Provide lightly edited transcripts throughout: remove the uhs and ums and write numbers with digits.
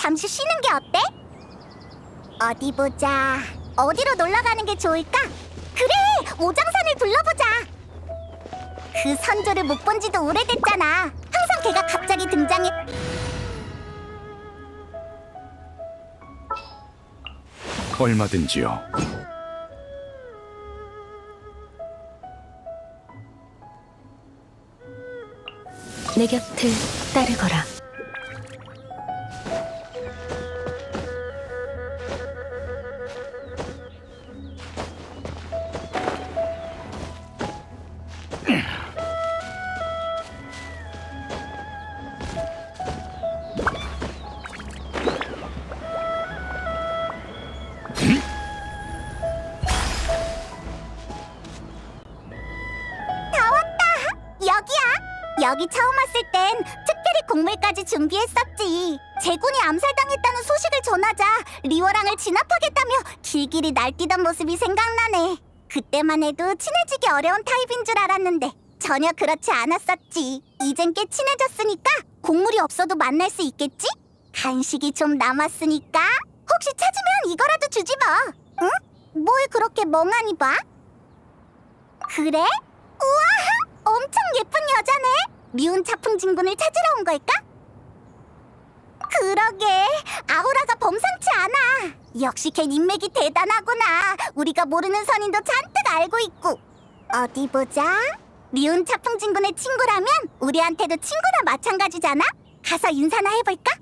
잠시 쉬는 게 어때? 어디 보자. 어디로 놀러 가는 게 좋을까? 그래! 오장산을 둘러보자. 그 선조를 못 본 지도 오래됐잖아. 항상 걔가 갑자기 등장해. 얼마든지요. 내 곁을 따르거라. 다 왔다. 여기야. 여기 처음 왔을 땐 특별히 곡물까지 준비했었지. 제군이 암살당했다는 소식을 전하자 리워랑을 진압하겠다며 길길이 날뛰던 모습이 생각나네. 그때만 해도 친해지기 어려운 타입인 줄 알았는데 전혀 그렇지 않았었지. 이젠 꽤 친해졌으니까 곡물이 없어도 만날 수 있겠지? 간식이 좀 남았으니까 혹시 찾으면 이거라도 주지 뭐. 응? 뭘 그렇게 멍하니 봐? 그래? 우와! 엄청 예쁜 여자네? 미운 차풍 진군을 찾으러 온 걸까? 그러게, 아우라가 범상치 않아. 역시 걔 인맥이 대단하구나. 우리가 모르는 선인도 잔뜩 알고 있고. 어디 보자. 미운 차풍 진군의 친구라면 우리한테도 친구나 마찬가지잖아? 가서 인사나 해볼까?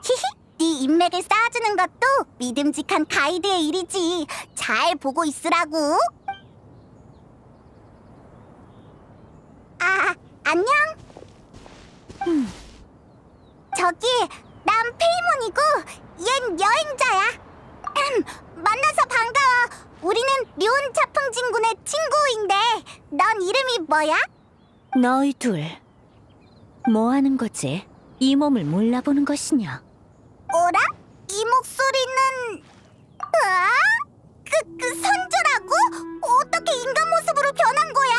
히히, 네 인맥을 쌓아주는 것도 믿음직한 가이드의 일이지. 잘 보고 있으라고. 아, 안녕. 저기, 난 페이몬이고 얜 여행자야. 만나서 반가워. 우리는 류은 차풍진군의 친구인데 넌 이름이 뭐야? 너희 둘, 뭐 하는 거지? 이 몸을 몰라보는 것이냐? 어라? 이 목소리는... 으아? 그 선조라고? 어떻게 인간 모습으로 변한 거야?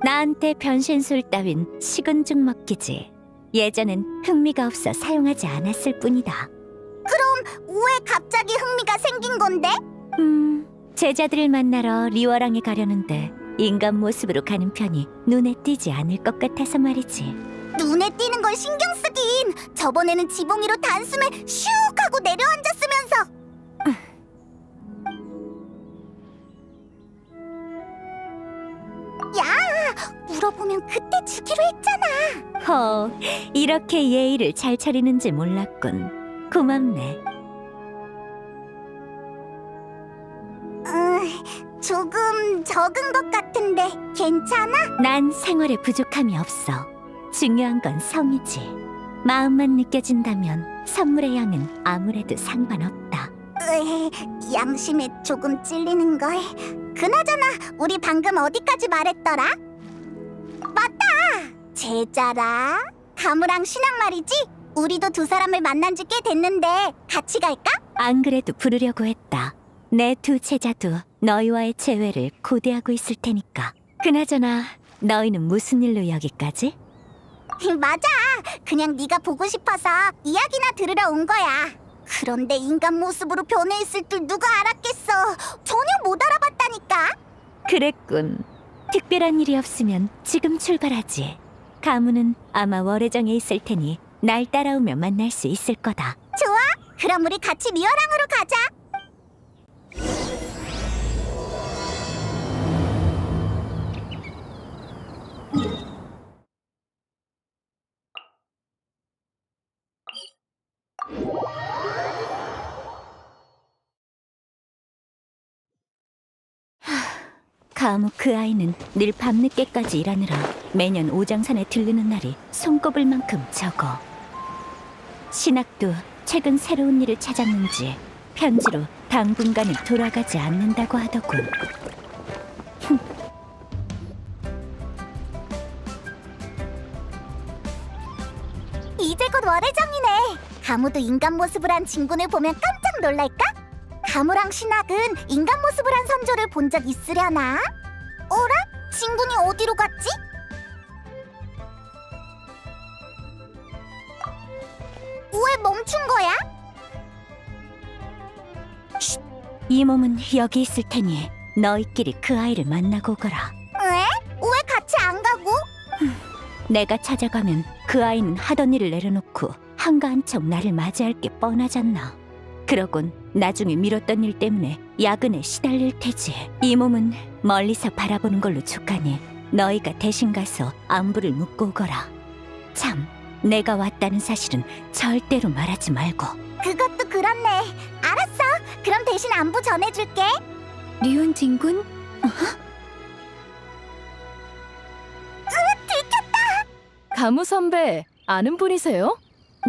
나한테 변신술 따윈 식은죽 먹기지. 예전엔 흥미가 없어 사용하지 않았을 뿐이다. 그럼 왜 갑자기 흥미가 생긴 건데? 제자들을 만나러 리워랑에 가려는데 인간 모습으로 가는 편이 눈에 띄지 않을 것 같아서 말이지. 눈에 띄는 걸 신경 쓰긴. 저번에는 지붕 위로 단숨에 슉 하고 내려앉았으면서. 야, 물어보면 그때 주기로 했잖아. 허, 이렇게 예의를 잘 차리는지 몰랐군. 고맙네. 조금 적은 것 같은데 괜찮아? 난 생활에 부족함이 없어. 중요한 건 성이지. 마음만 느껴진다면 선물의 양은 아무래도 상관없다. 양심에 조금 찔리는 걸. 그나저나 우리 방금 어디까지 말했더라? 맞다! 제자라. 가무랑 신앙 말이지? 우리도 두 사람을 만난 지 꽤 됐는데 같이 갈까? 안 그래도 부르려고 했다. 내 두 제자도 너희와의 재회를 고대하고 있을 테니까. 그나저나 너희는 무슨 일로 여기까지? 맞아. 그냥 네가 보고 싶어서 이야기나 들으러 온 거야. 그런데 인간 모습으로 변해 있을 줄 누가 알았겠어. 전혀 못 알아봤다니까. 그랬군. 특별한 일이 없으면 지금 출발하지. 가문은 아마 월해정에 있을 테니 날 따라오면 만날 수 있을 거다. 좋아. 그럼 우리 같이 리어랑으로 가자. 감옥 그 아이는 늘 밤늦게까지 일하느라 매년 오장산에 들르는 날이 손꼽을 만큼 적어. 신학도 최근 새로운 일을 찾았는지 편지로 당분간은 돌아가지 않는다고 하더군. 이제 곧 월해정이네. 가무도 인간 모습을 한 진군을 보면 깜짝 놀랄까? 가무랑 신학은 인간 모습을 한 선조를 본 적 있으려나? 어라? 진군이 어디로 갔지? 왜 멈춘 거야? 이 몸은 여기 있을 테니 너희끼리 그 아이를 만나고 오거라. 왜? 왜 같이 안 가고? 내가 찾아가면 그 아이는 하던 일을 내려놓고 한가한 척 나를 맞이할 게 뻔하잖나. 그러곤 나중에 미뤘던 일 때문에 야근에 시달릴 테지. 이 몸은 멀리서 바라보는 걸로 족하니 너희가 대신 가서 안부를 묻고 오거라. 참, 내가 왔다는 사실은 절대로 말하지 말고. 그것도 그렇네. 알았어. 그럼 대신 안부 전해줄게. 리온 진군? 가무 선배, 아는 분이세요?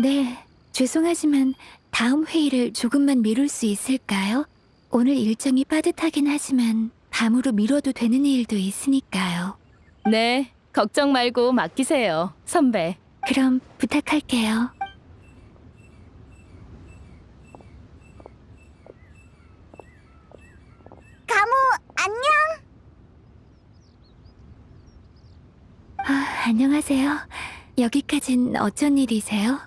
네, 죄송하지만 다음 회의를 조금만 미룰 수 있을까요? 오늘 일정이 빠듯하긴 하지만 밤으로 미뤄도 되는 일도 있으니까요. 네, 걱정 말고 맡기세요, 선배. 그럼 부탁할게요. 가무, 안녕. 안녕하세요. 여기까진 어쩐 일이세요?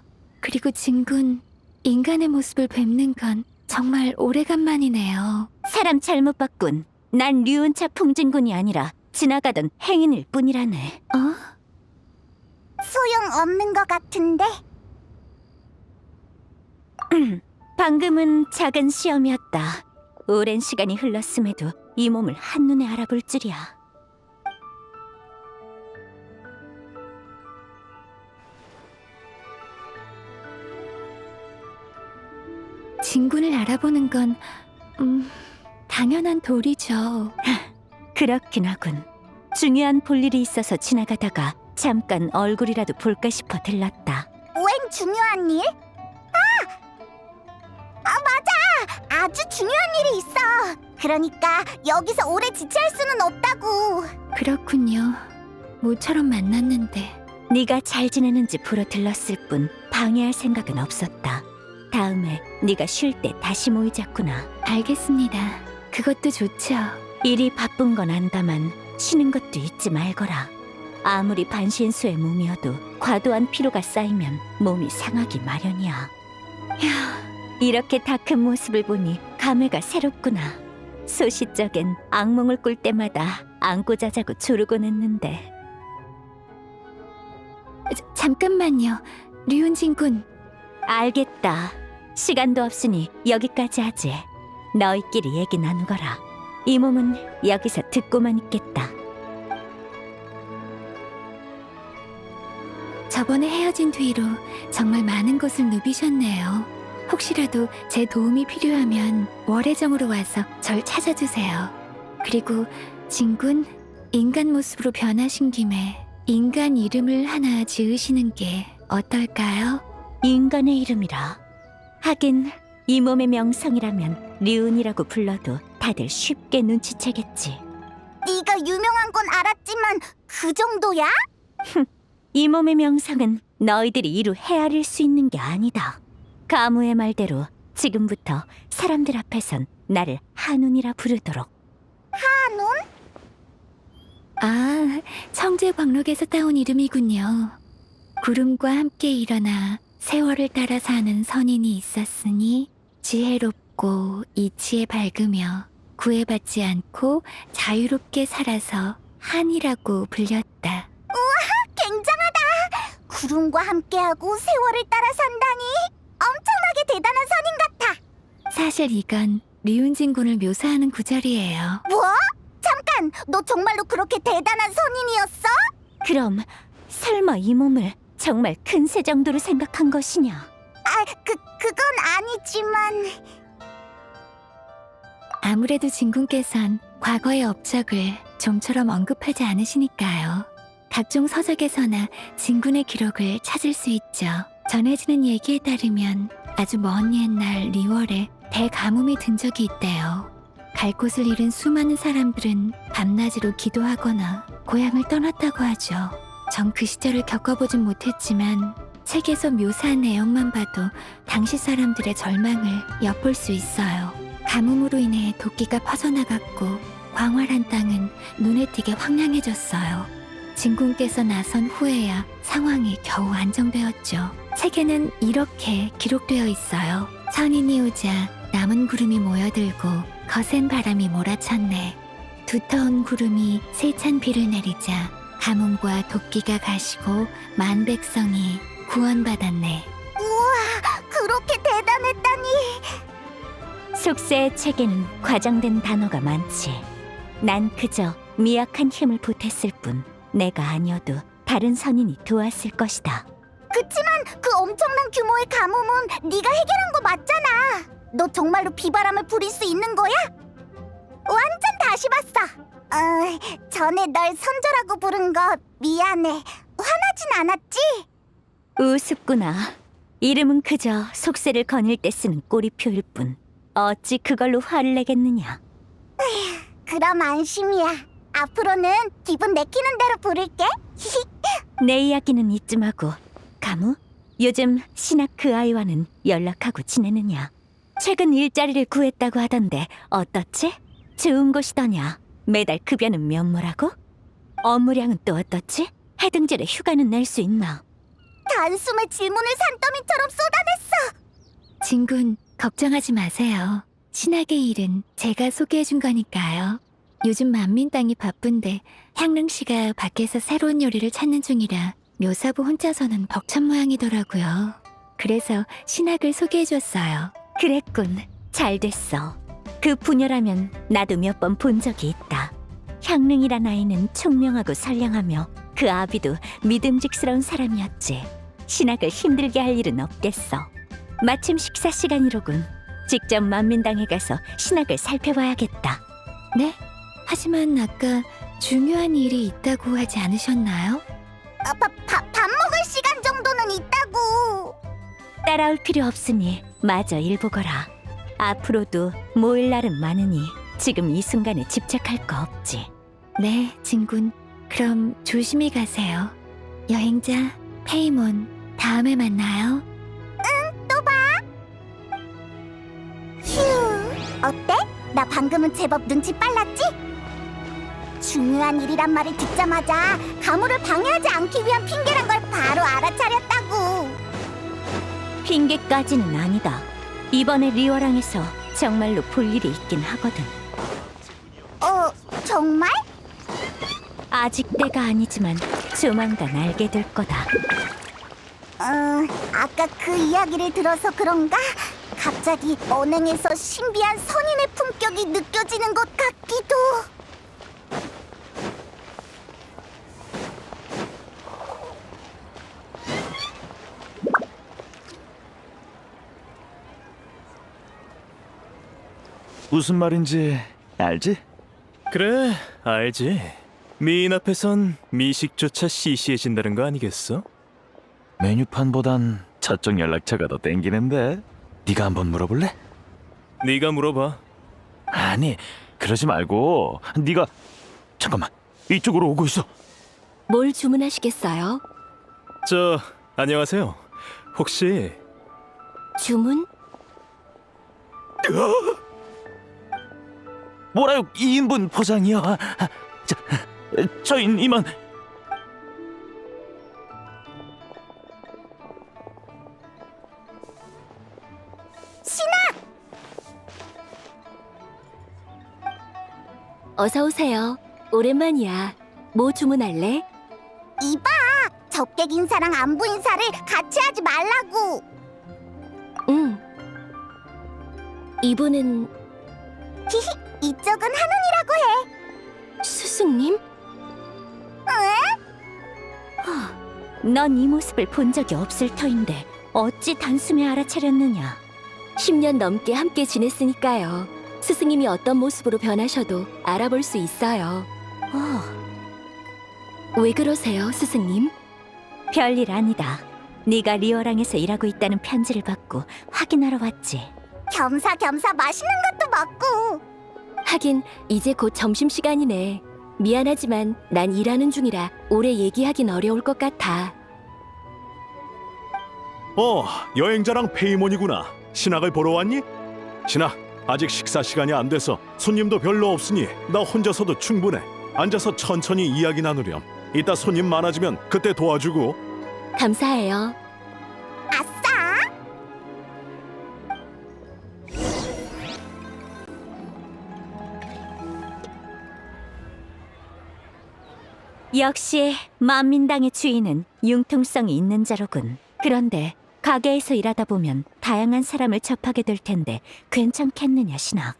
그리고 진군, 인간의 모습을 뵙는 건 정말 오래간만이네요. 사람 잘못 봤군. 난 류은차 풍진군이 아니라 지나가던 행인일 뿐이라네. 소용없는 것 같은데. 방금은 작은 시험이었다. 오랜 시간이 흘렀음에도 이 몸을 한눈에 알아볼 줄이야. 진군을 알아보는 건 당연한 도리죠. 그렇긴 하군. 중요한 볼일이 있어서 지나가다가 잠깐 얼굴이라도 볼까 싶어 들렀다. 웬 중요한 일? 맞아. 아주 중요한 일이 있어. 그러니까 여기서 오래 지체할 수는 없다고. 그렇군요. 모처럼 만났는데. 네가 잘 지내는지 보러 들렀을 뿐 방해할 생각은 없었다. 다음에 네가 쉴 때 다시 모이자꾸나. 알겠습니다. 그것도 좋죠. 일이 바쁜 건 안다만 쉬는 것도 잊지 말거라. 아무리 반신수의 몸이어도 과도한 피로가 쌓이면 몸이 상하기 마련이야. 이렇게 다 큰 모습을 보니 감회가 새롭구나. 소시적엔 악몽을 꿀 때마다 안고 자자고 조르곤 했는데. 잠깐만요. 류은진 군. 알겠다. 시간도 없으니 여기까지 하지. 너희끼리 얘기 나누거라. 이 몸은 여기서 듣고만 있겠다. 저번에 헤어진 뒤로 정말 많은 것을 누비셨네요. 혹시라도 제 도움이 필요하면 월해정으로 와서 절 찾아주세요. 그리고 진군, 인간 모습으로 변하신 김에 인간 이름을 하나 지으시는 게 어떨까요? 인간의 이름이라. 하긴 이 몸의 명성이라면 류은이라고 불러도 다들 쉽게 눈치채겠지. 네가 유명한 건 알았지만 그 정도야? 이 몸의 명성은 너희들이 이루 헤아릴 수 있는 게 아니다. 가무의 말대로 지금부터 사람들 앞에선 나를 한운이라 부르도록. 한운? 아, 청제광록에서 따온 이름이군요. 구름과 함께 일어나 세월을 따라 사는 선인이 있었으니 지혜롭고 이치에 밝으며 구애받지 않고 자유롭게 살아서 한이라고 불렸다. 굉장하다. 구름과 함께하고 세월을 따라 산다니 엄청나게 대단한 선인 같아. 사실 이건 류은진 군을 묘사하는 구절이에요. 뭐? 잠깐, 너 정말로 그렇게 대단한 선인이었어? 그럼 설마 이 몸을 정말 큰 새 정도로 생각한 것이냐? 그건 아니지만. 아무래도 진군께선 과거의 업적을 좀처럼 언급하지 않으시니까요. 각종 서적에서나 진군의 기록을 찾을 수 있죠. 전해지는 얘기에 따르면 아주 먼 옛날 리월에 대가뭄이 든 적이 있대요. 갈 곳을 잃은 수많은 사람들은 밤낮으로 기도하거나 고향을 떠났다고 하죠. 전 그 시절을 겪어보진 못했지만 책에서 묘사한 내용만 봐도 당시 사람들의 절망을 엿볼 수 있어요. 가뭄으로 인해 도끼가 퍼져나갔고 광활한 땅은 눈에 띄게 황량해졌어요. 진군께서 나선 후에야 상황이 겨우 안정되었죠. 책에는 이렇게 기록되어 있어요. 선인이 오자 남은 구름이 모여들고 거센 바람이 몰아쳤네. 두터운 구름이 세찬 비를 내리자 가뭄과 도끼가 가시고 만 백성이 구원받았네. 그렇게 대단했다니. 속세의 책에는 과장된 단어가 많지. 난 그저 미약한 힘을 보탰을 뿐 내가 아니어도 다른 선인이 도왔을 것이다. 그치만 그 엄청난 규모의 가뭄은 네가 해결한 거 맞잖아. 너 정말로 비바람을 부릴 수 있는 거야? 완전 다시 봤어. 전에 널 선조라고 부른 거 미안해. 화나진 않았지? 우습구나. 이름은 그저 속세를 거닐 때 쓰는 꼬리표일 뿐 어찌 그걸로 화를 내겠느냐. 그럼 안심이야. 앞으로는 기분 내키는 대로 부를게. 내 이야기는 이쯤 하고 가무? 요즘 신학 그 아이와는 연락하고 지내느냐? 최근 일자리를 구했다고 하던데 어떻지? 좋은 곳이더냐? 매달 급여는 몇 모라고? 업무량은 또 어떻지? 해등절에 휴가는 낼 수 있나? 단숨에 질문을 산더미처럼 쏟아냈어. 진군, 걱정하지 마세요. 신학의 일은 제가 소개해준 거니까요. 요즘 만민당이 바쁜데 향릉 씨가 밖에서 새로운 요리를 찾는 중이라 묘사부 혼자서는 벅찬 모양이더라고요. 그래서 신학을 소개해줬어요. 그랬군. 잘 됐어. 그 부녀라면 나도 몇 번 본 적이 있다. 향릉이란 아이는 총명하고 선량하며 그 아비도 믿음직스러운 사람이었지. 신학을 힘들게 할 일은 없겠어. 마침 식사 시간이로군. 직접 만민당에 가서 신학을 살펴봐야겠다. 네? 하지만 아까 중요한 일이 있다고 하지 않으셨나요? 밥 먹을 시간 정도는 있다고. 따라올 필요 없으니 마저 일 보거라. 앞으로도 모일 날은 많으니 지금 이 순간에 집착할 거 없지. 네, 진군. 그럼 조심히 가세요. 여행자, 페이몬, 다음에 만나요. 휴, 어때? 나 방금은 제법 눈치 빨랐지? 중요한 일이란 말을 듣자마자 가물을 방해하지 않기 위한 핑계란 걸 바로 알아차렸다고. 핑계까지는 아니다. 이번에 리워랑에서 정말로 볼 일이 있긴 하거든. 정말? 아직 때가 아니지만 조만간 알게 될 거다. 아까 그 이야기를 들어서 그런가? 갑자기 언행에서 신비한 선인의 품격이 느껴지는 것 같기도. 무슨 말인지 알지? 그래, 알지. 미인 앞에선 미식조차 시시해진다는 거 아니겠어? 메뉴판보단 저쪽 연락처가 더 땡기는데. 네가 한번 물어볼래? 네가 물어봐. 아니, 그러지 말고 네가 잠깐만, 이쪽으로 오고 있어. 뭘 주문하시겠어요? 안녕하세요. 혹시 주문? 뭐라요? 2인분 포장이요. 저인 이만. 어서 오세요. 오랜만이야. 뭐 주문할래? 이봐, 접객 인사랑 안부 인사를 같이 하지 말라고. 응. 이분은 이쪽은 한운이라고 해. 스승님? 넌 이 모습을 본 적이 없을 터인데 어찌 단숨에 알아차렸느냐? 10년 넘게 함께 지냈으니까요. 스승님이 어떤 모습으로 변하셔도 알아볼 수 있어요. 왜 그러세요, 스승님? 별일 아니다. 네가 리워랑에서 일하고 있다는 편지를 받고 확인하러 왔지. 겸사겸사 맛있는 것도 먹고. 하긴 이제 곧 점심시간이네. 미안하지만 난 일하는 중이라 오래 얘기하긴 어려울 것 같아. 여행자랑 페이몬이구나. 신학을 보러 왔니? 신학, 아직 식사 시간이 안 돼서 손님도 별로 없으니 나 혼자서도 충분해. 앉아서 천천히 이야기 나누렴. 이따 손님 많아지면 그때 도와주고. 감사해요. 역시 만민당의 주인은 융통성이 있는 자로군. 그런데 가게에서 일하다 보면 다양한 사람을 접하게 될 텐데 괜찮겠느냐, 신학?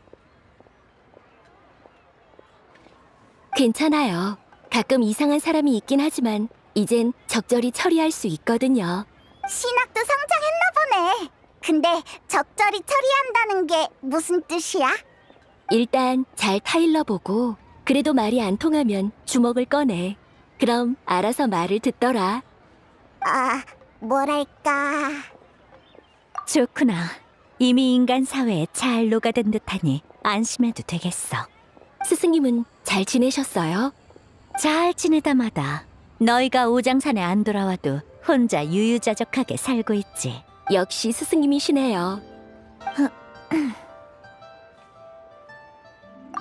괜찮아요. 가끔 이상한 사람이 있긴 하지만 이젠 적절히 처리할 수 있거든요. 신학도 성장했나 보네. 근데 적절히 처리한다는 게 무슨 뜻이야? 일단 잘 타일러보고 그래도 말이 안 통하면 주먹을 꺼내. 그럼 알아서 말을 듣더라. 아, 뭐랄까. 좋구나. 이미 인간 사회에 잘 녹아든 듯하니 안심해도 되겠어. 스승님은 잘 지내셨어요? 잘 지내다마다 너희가 오장산에 안 돌아와도 혼자 유유자적하게 살고 있지. 역시 스승님이시네요.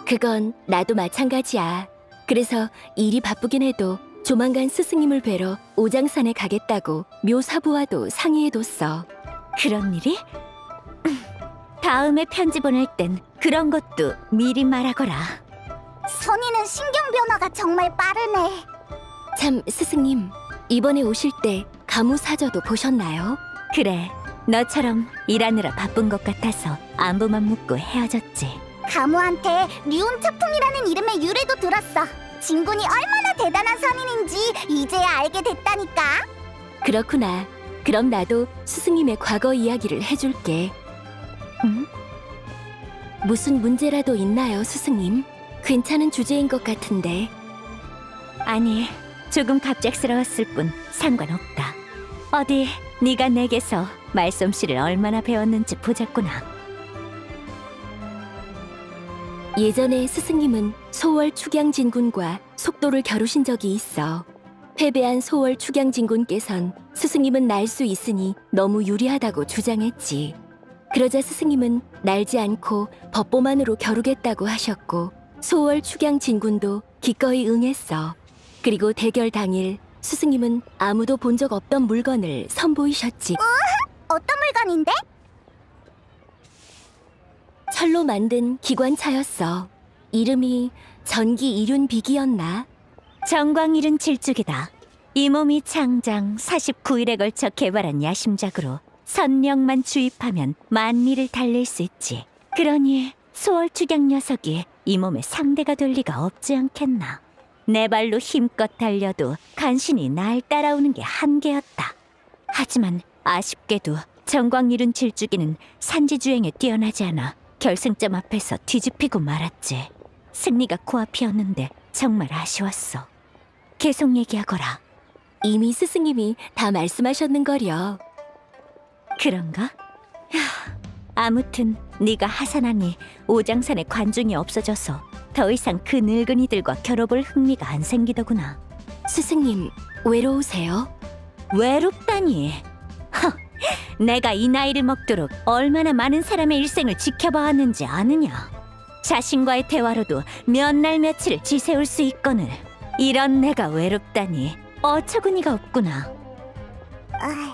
그건 나도 마찬가지야. 그래서 일이 바쁘긴 해도 조만간 스승님을 뵈러 오장산에 가겠다고 묘사부와도 상의해뒀어. 그런 일이? 다음에 편지 보낼 땐 그런 것도 미리 말하거라. 선이는 신경 변화가 정말 빠르네. 참, 스승님, 이번에 오실 때 가무사저도 보셨나요? 그래, 너처럼 일하느라 바쁜 것 같아서 안부만 묻고 헤어졌지. 가무한테 류운차풍이라는 이름의 유래도 들었어. 진군이 얼마나 대단한 선인인지 이제야 알게 됐다니까. 그렇구나. 그럼 나도 스승님의 과거 이야기를 해줄게. 응? 무슨 문제라도 있나요, 스승님? 괜찮은 주제인 것 같은데. 아니, 조금 갑작스러웠을 뿐 상관없다. 어디 네가 내게서 말솜씨를 얼마나 배웠는지 보자꾸나. 예전에 스승님은 소월 축양진군과 속도를 겨루신 적이 있어. 패배한 소월 축양진군께선 스승님은 날 수 있으니 너무 유리하다고 주장했지. 그러자 스승님은 날지 않고 법보만으로 겨루겠다고 하셨고 소월 축양진군도 기꺼이 응했어. 그리고 대결 당일 스승님은 아무도 본 적 없던 물건을 선보이셨지. 어떤 물건인데? 철로 만든 기관차였어. 이름이 전기 이륜비기였나? 정광일은 질죽이다. 이 몸이 창장 49일에 걸쳐 개발한 야심작으로 선명만 주입하면 만리를 달릴 수 있지. 그러니 소월축양 녀석이 이 몸의 상대가 될 리가 없지 않겠나. 내 발로 힘껏 달려도 간신히 날 따라오는 게 한계였다. 하지만 아쉽게도 정광일은 질죽이는 산지주행에 뛰어나지 않아 결승점 앞에서 뒤집히고 말았지. 승리가 코앞이었는데 정말 아쉬웠어. 계속 얘기하거라. 이미 스승님이 다 말씀하셨는걸요. 그런가? 야, 아무튼 네가 하산하니 오장산에 관중이 없어져서 더 이상 그 늙은이들과 겨뤄볼 흥미가 안 생기더구나. 스승님, 외로우세요? 외롭다니. 허, 내가 이 나이를 먹도록 얼마나 많은 사람의 일생을 지켜봐왔는지 아느냐. 자신과의 대화로도 몇 날 며칠을 지새울 수 있거늘. 이런 내가 외롭다니 어처구니가 없구나. 아이,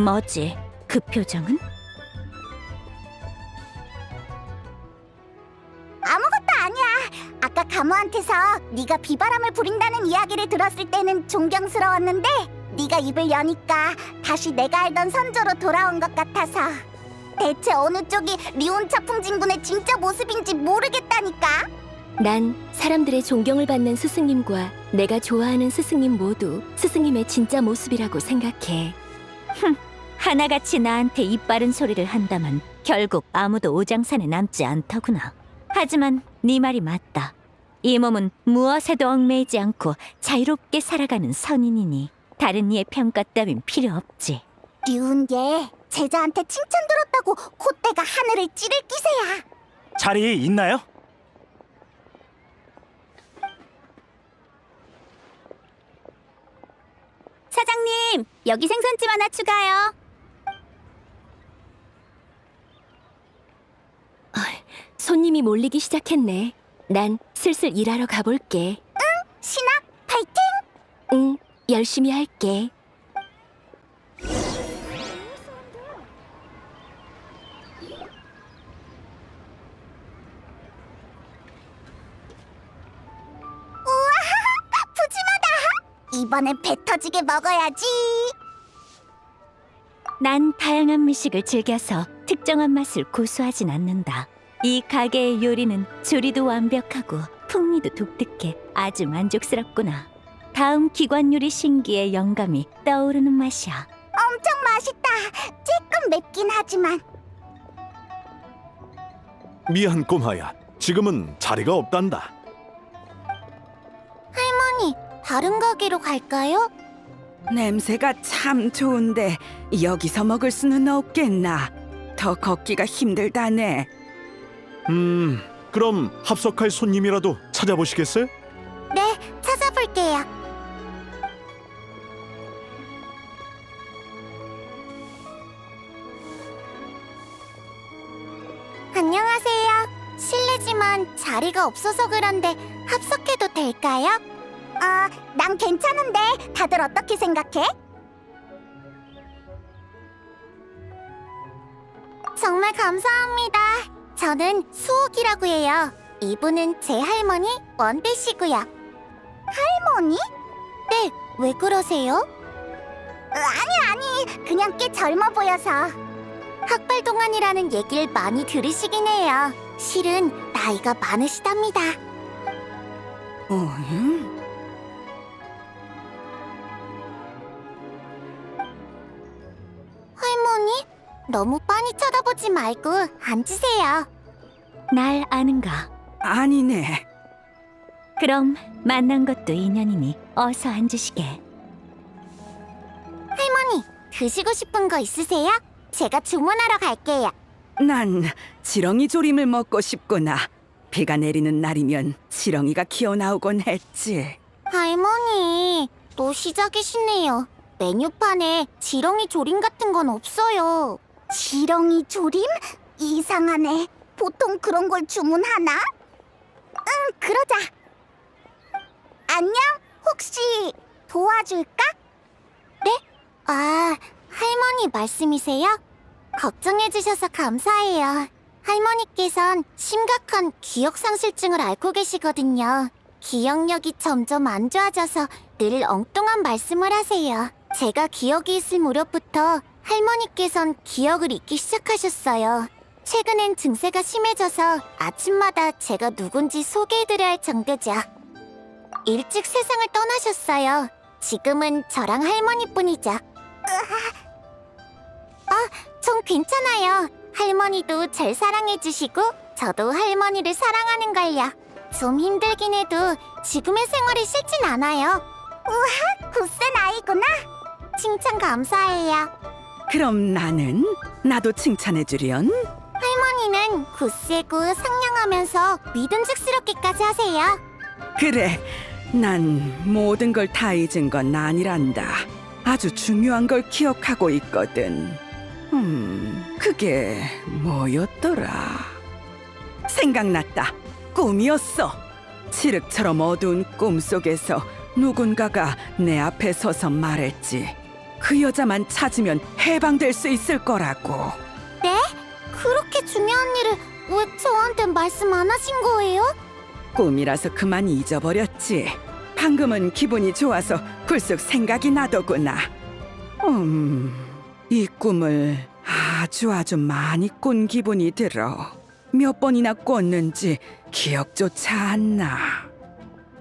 뭐지? 그 표정은? 아무것도 아니야. 아까 가무한테서 네가 비바람을 부린다는 이야기를 들었을 때는 존경스러웠는데 네가 입을 여니까 다시 내가 알던 선조로 돌아온 것 같아서. 대체 어느 쪽이 리온차풍 진군의 진짜 모습인지 모르겠다니까. 난 사람들의 존경을 받는 스승님과 내가 좋아하는 스승님 모두 스승님의 진짜 모습이라고 생각해. 하나같이 나한테 이빠른 소리를 한다면 결국 아무도 오장산에 남지 않더구나. 하지만 네 말이 맞다. 이 몸은 무엇에도 얽매이지 않고 자유롭게 살아가는 선인이니 다른 이의 평가 따윈 필요 없지. 류운 얘 제자한테 칭찬 들었다고 콧대가 하늘을 찌를 기세야. 자리 있나요? 사장님, 여기 생선찜 하나 추가요. 손님이 몰리기 시작했네. 난 슬슬 일하러 가볼게. 신학 파이팅! 응, 열심히 할게. 이번엔 배 터지게 먹어야지. 난 다양한 미식을 즐겨서 특정한 맛을 고수하진 않는다. 이 가게의 요리는 조리도 완벽하고 풍미도 독특해 아주 만족스럽구나. 다음 기관 요리 신기의 영감이 떠오르는 맛이야. 엄청 맛있다. 조금 맵긴 하지만. 미안 꼬마야. 지금은 자리가 없단다. 할머니, 다른 가게로 갈까요? 냄새가 참 좋은데 여기서 먹을 수는 없겠나? 더 걷기가 힘들다네. 그럼 합석할 손님이라도 찾아보시겠어요? 네, 찾아볼게요. 안녕하세요. 실례지만 자리가 없어서 그런데 합석해도 될까요? 난 괜찮은데 다들 어떻게 생각해? 정말 감사합니다. 저는 수옥이라고 해요. 이분은 제 할머니 원배 씨고요. 할머니? 네, 왜 그러세요? 아니, 그냥 꽤 젊어 보여서. 학발 동안이라는 얘기를 많이 들으시긴 해요. 실은 나이가 많으시답니다. 할머니, 너무 빤히 쳐다보지 말고 앉으세요. 날 아는가? 아니네. 그럼 만난 것도 인연이니 어서 앉으시게. 할머니, 드시고 싶은 거 있으세요? 제가 주문하러 갈게요. 난 지렁이 조림을 먹고 싶구나. 비가 내리는 날이면 지렁이가 기어나오곤 했지. 할머니, 또 시작이시네요. 메뉴판에 지렁이 조림 같은 건 없어요. 지렁이 조림? 이상하네. 보통 그런 걸 주문하나? 그러자. 안녕? 혹시 도와줄까? 네? 할머니 말씀이세요? 걱정해주셔서 감사해요. 할머니께선 심각한 기억상실증을 앓고 계시거든요. 기억력이 점점 안 좋아져서 늘 엉뚱한 말씀을 하세요. 제가 기억이 있을 무렵부터 할머니께선 기억을 잊기 시작하셨어요. 최근엔 증세가 심해져서 아침마다 제가 누군지 소개해드려야 할 정도죠. 일찍 세상을 떠나셨어요. 지금은 저랑 할머니뿐이죠. 전 괜찮아요. 할머니도 절 사랑해주시고 저도 할머니를 사랑하는걸요. 좀 힘들긴 해도 지금의 생활이 싫진 않아요. 우와, 굳센 아이구나. 칭찬 감사해요. 그럼 나도 칭찬해주련? 할머니는 굳세고 상냥하면서 믿음직스럽기까지 하세요. 그래, 난 모든 걸 다 잊은 건 아니란다. 아주 중요한 걸 기억하고 있거든. 그게 뭐였더라? 생각났다. 꿈이었어. 칠흑처럼 어두운 꿈 속에서 누군가가 내 앞에 서서 말했지. 그 여자만 찾으면 해방될 수 있을 거라고. 네? 그렇게 중요한 일을 왜 저한테 말씀 안 하신 거예요? 꿈이라서 그만 잊어버렸지. 방금은 기분이 좋아서 불쑥 생각이 나더구나. 이 꿈을 아주 많이 꾼 기분이 들어. 몇 번이나 꿨는지 기억조차 안 나.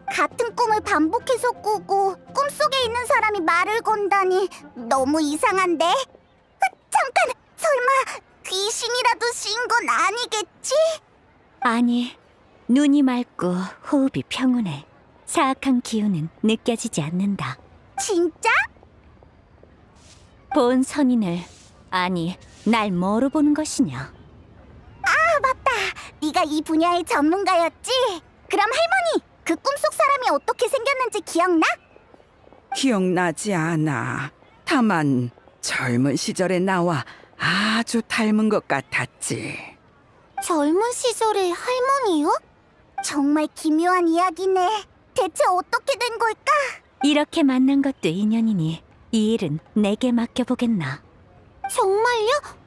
같은 꿈을 반복해서 꾸고 꿈속에 있는 사람이 말을 건다니 너무 이상한데? 잠깐! 설마 귀신이라도 씌인 건 아니겠지? 아니, 눈이 맑고 호흡이 평온해. 사악한 기운은 느껴지지 않는다. 진짜? 본 선인을, 아니, 날 뭐로 보는 것이냐? 맞다! 네가 이 분야의 전문가였지? 그럼 할머니! 그 꿈속 사람이 어떻게 생겼는지 기억나? 기억나지 않아. 다만 젊은 시절의 나와 아주 닮은 것 같았지. 젊은 시절의 할머니요? 정말 기묘한 이야기네. 대체 어떻게 된 걸까? 이렇게 만난 것도 인연이니 이 일은 내게 맡겨보겠나? 정말요?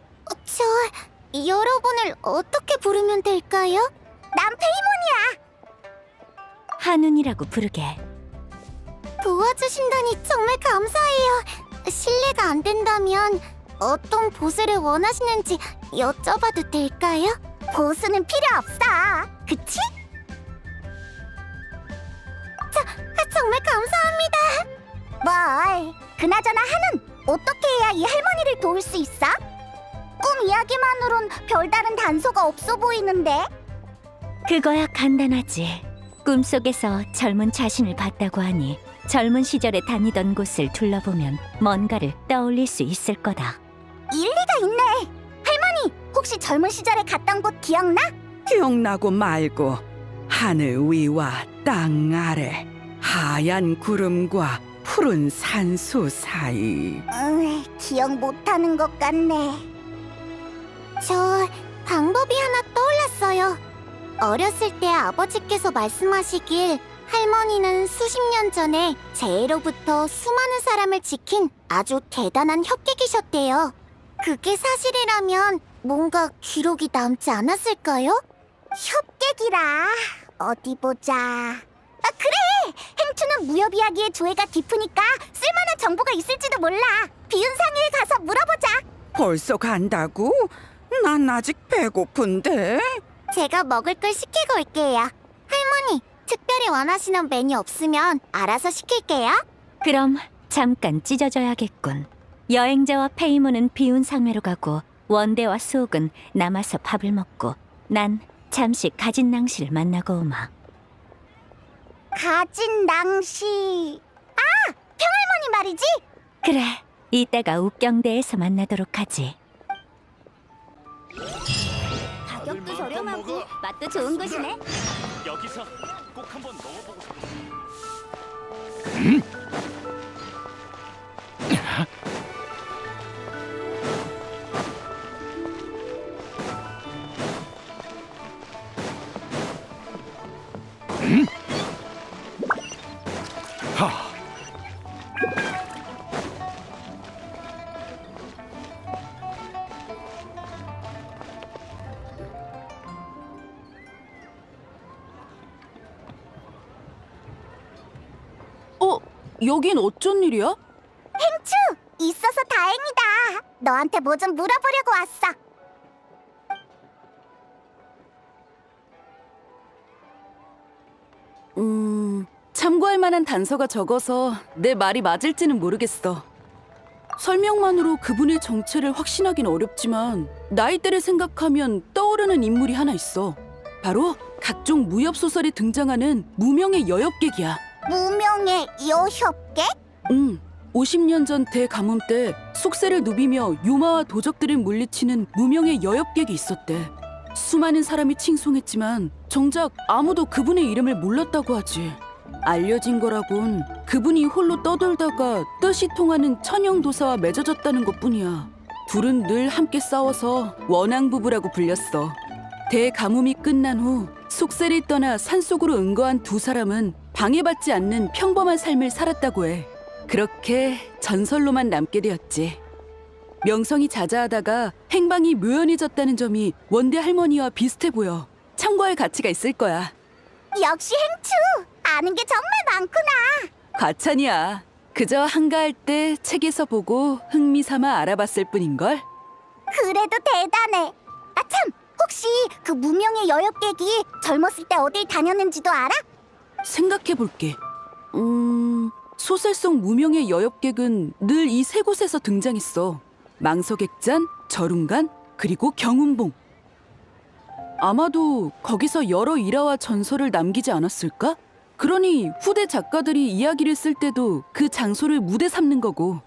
여러분을 어떻게 부르면 될까요? 난 페이몬이야. 한운이라고 부르게. 도와주신다니 정말 감사해요. 실례가 안 된다면 어떤 보수를 원하시는지 여쭤봐도 될까요? 보수는 필요 없어. 그치? 정말 감사합니다. 뭘? 그나저나 하는 어떻게 해야 이 할머니를 도울 수 있어? 꿈 이야기만으론 별다른 단서가 없어 보이는데. 그거야 간단하지. 꿈속에서 젊은 자신을 봤다고 하니 젊은 시절에 다니던 곳을 둘러보면 뭔가를 떠올릴 수 있을 거다. 일리가 있네. 할머니, 혹시 젊은 시절에 갔던 곳 기억나? 기억나고 말고 하늘 위와 땅 아래 하얀 구름과 푸른 산수 사이. 기억 못하는 것 같네. 저 방법이 하나 떠올랐어요. 어렸을 때 아버지께서 말씀하시길 할머니는 수십 년 전에 재해로부터 수많은 사람을 지킨 아주 대단한 협객이셨대요. 그게 사실이라면 뭔가 기록이 남지 않았을까요? 협객이라 어디 보자. 그래! 행추는 무협 이야기의 조예가 깊으니까 쓸만한 정보가 있을지도 몰라. 비운상회에 가서 물어보자. 벌써 간다고? 난 아직 배고픈데. 제가 먹을 걸 시키고 올게요. 할머니, 특별히 원하시는 메뉴 없으면 알아서 시킬게요. 그럼 잠깐 찢어져야겠군. 여행자와 페이몬은 비운 상회로 가고 원대와 수옥은 남아서 밥을 먹고 난 잠시 가진 낭시를 만나고 오마. 가진 낭시. 아, 평할머니 말이지? 그래, 이따가 욱경대에서 만나도록 하지. 가격도 저렴하고 맛도 좋은 곳이네. 여기서 꼭 한번 먹어보고 싶어. 여긴 어쩐 일이야? 행추, 있어서 다행이다. 너한테 뭐 좀 물어보려고 왔어. 참고할 만한 단서가 적어서 내 말이 맞을지는 모르겠어. 설명만으로 그분의 정체를 확신하긴 어렵지만 나이대를 생각하면 떠오르는 인물이 하나 있어. 바로 각종 무협 소설에 등장하는 무명의 여협객이야. 무명의 여협객? 50년 전 대가뭄 때 속세를 누비며 유마와 도적들을 물리치는 무명의 여협객이 있었대. 수많은 사람이 칭송했지만 정작 아무도 그분의 이름을 몰랐다고 하지. 알려진 거라곤 그분이 홀로 떠돌다가 뜻이 통하는 천영도사와 맺어졌다는 것뿐이야. 둘은 늘 함께 싸워서 원앙부부라고 불렸어. 대가뭄이 끝난 후 속세를 떠나 산속으로 응거한 두 사람은 방해받지 않는 평범한 삶을 살았다고 해. 그렇게 전설로만 남게 되었지. 명성이 자자하다가 행방이 묘연해졌다는 점이 원대 할머니와 비슷해 보여. 참고할 가치가 있을 거야. 역시 행추, 아는 게 정말 많구나. 과찬이야. 그저 한가할 때 책에서 보고 흥미삼아 알아봤을 뿐인걸. 그래도 대단해. 아 참, 혹시 그 무명의 여협객이 젊었을 때 어딜 다녔는지도 알아? 생각해볼게. 소설 속 무명의 여협객은 늘 이 세 곳에서 등장했어. 망서객잔, 절운간, 그리고 경운봉. 아마도 거기서 여러 일화와 전설을 남기지 않았을까? 그러니 후대 작가들이 이야기를 쓸 때도 그 장소를 무대 삼는 거고.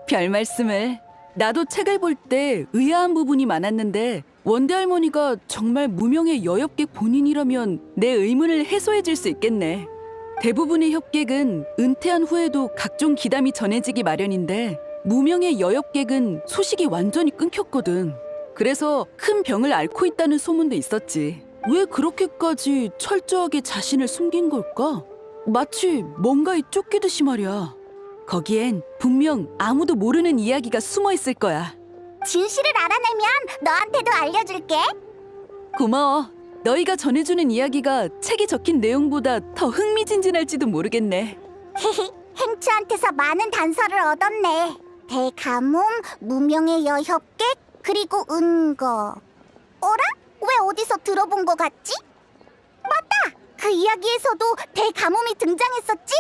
별 말씀을. 나도 책을 볼 때 의아한 부분이 많았는데 원대 할머니가 정말 무명의 여협객 본인이라면 내 의문을 해소해 줄 수 있겠네. 대부분의 협객은 은퇴한 후에도 각종 기담이 전해지기 마련인데 무명의 여협객은 소식이 완전히 끊겼거든. 그래서 큰 병을 앓고 있다는 소문도 있었지. 왜 그렇게까지 철저하게 자신을 숨긴 걸까? 마치 뭔가에 쫓기듯이 말이야. 거기엔 분명 아무도 모르는 이야기가 숨어 있을 거야. 진실을 알아내면 너한테도 알려줄게. 고마워. 너희가 전해주는 이야기가 책에 적힌 내용보다 더 흥미진진할지도 모르겠네. 행추한테서 많은 단서를 얻었네. 대가뭄, 무명의 여협객, 그리고 은거. 어라? 왜 어디서 들어본 것 같지? 맞다! 그 이야기에서도 대가뭄이 등장했었지?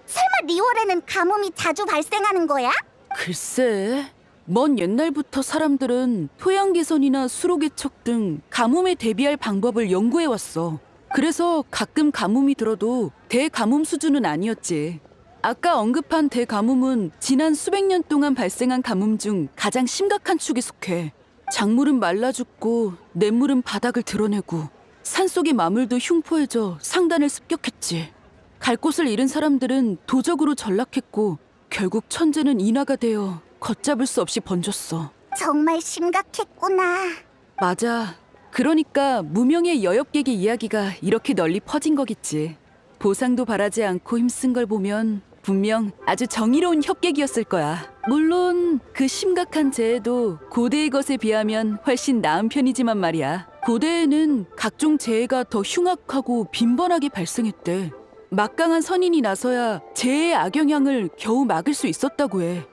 설마 리월에는 가뭄이 자주 발생하는 거야? 글쎄, 먼 옛날부터 사람들은 토양 개선이나 수로 개척 등 가뭄에 대비할 방법을 연구해 왔어. 그래서 가끔 가뭄이 들어도 대가뭄 수준은 아니었지. 아까 언급한 대가뭄은 지난 수백 년 동안 발생한 가뭄 중 가장 심각한 축에 속해. 작물은 말라 죽고 냇물은 바닥을 드러내고 산속의 마물도 흉포해져 상단을 습격했지. 갈 곳을 잃은 사람들은 도적으로 전락했고 결국 천재는 인하가 되어 걷잡을 수 없이 번졌어. 정말 심각했구나. 맞아. 그러니까 무명의 여엽객의 이야기가 이렇게 널리 퍼진 거겠지. 보상도 바라지 않고 힘쓴 걸 보면 분명 아주 정의로운 협객이었을 거야. 물론 그 심각한 재해도 고대의 것에 비하면 훨씬 나은 편이지만 말이야. 고대에는 각종 재해가 더 흉악하고 빈번하게 발생했대. 막강한 선인이 나서야 재해의 악영향을 겨우 막을 수 있었다고 해.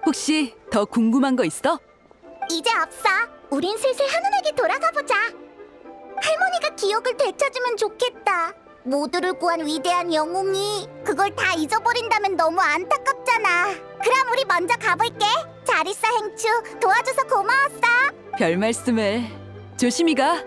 혹시 더 궁금한 거 있어? 이제 없어. 우린 슬슬 한운에게 돌아가 보자. 할머니가 기억을 되찾으면 좋겠다. 모두를 구한 위대한 영웅이 그걸 다 잊어버린다면 너무 안타깝잖아. 그럼 우리 먼저 가볼게. 잘 있어, 행추. 도와줘서 고마웠어. 별 말씀을. 조심히 가.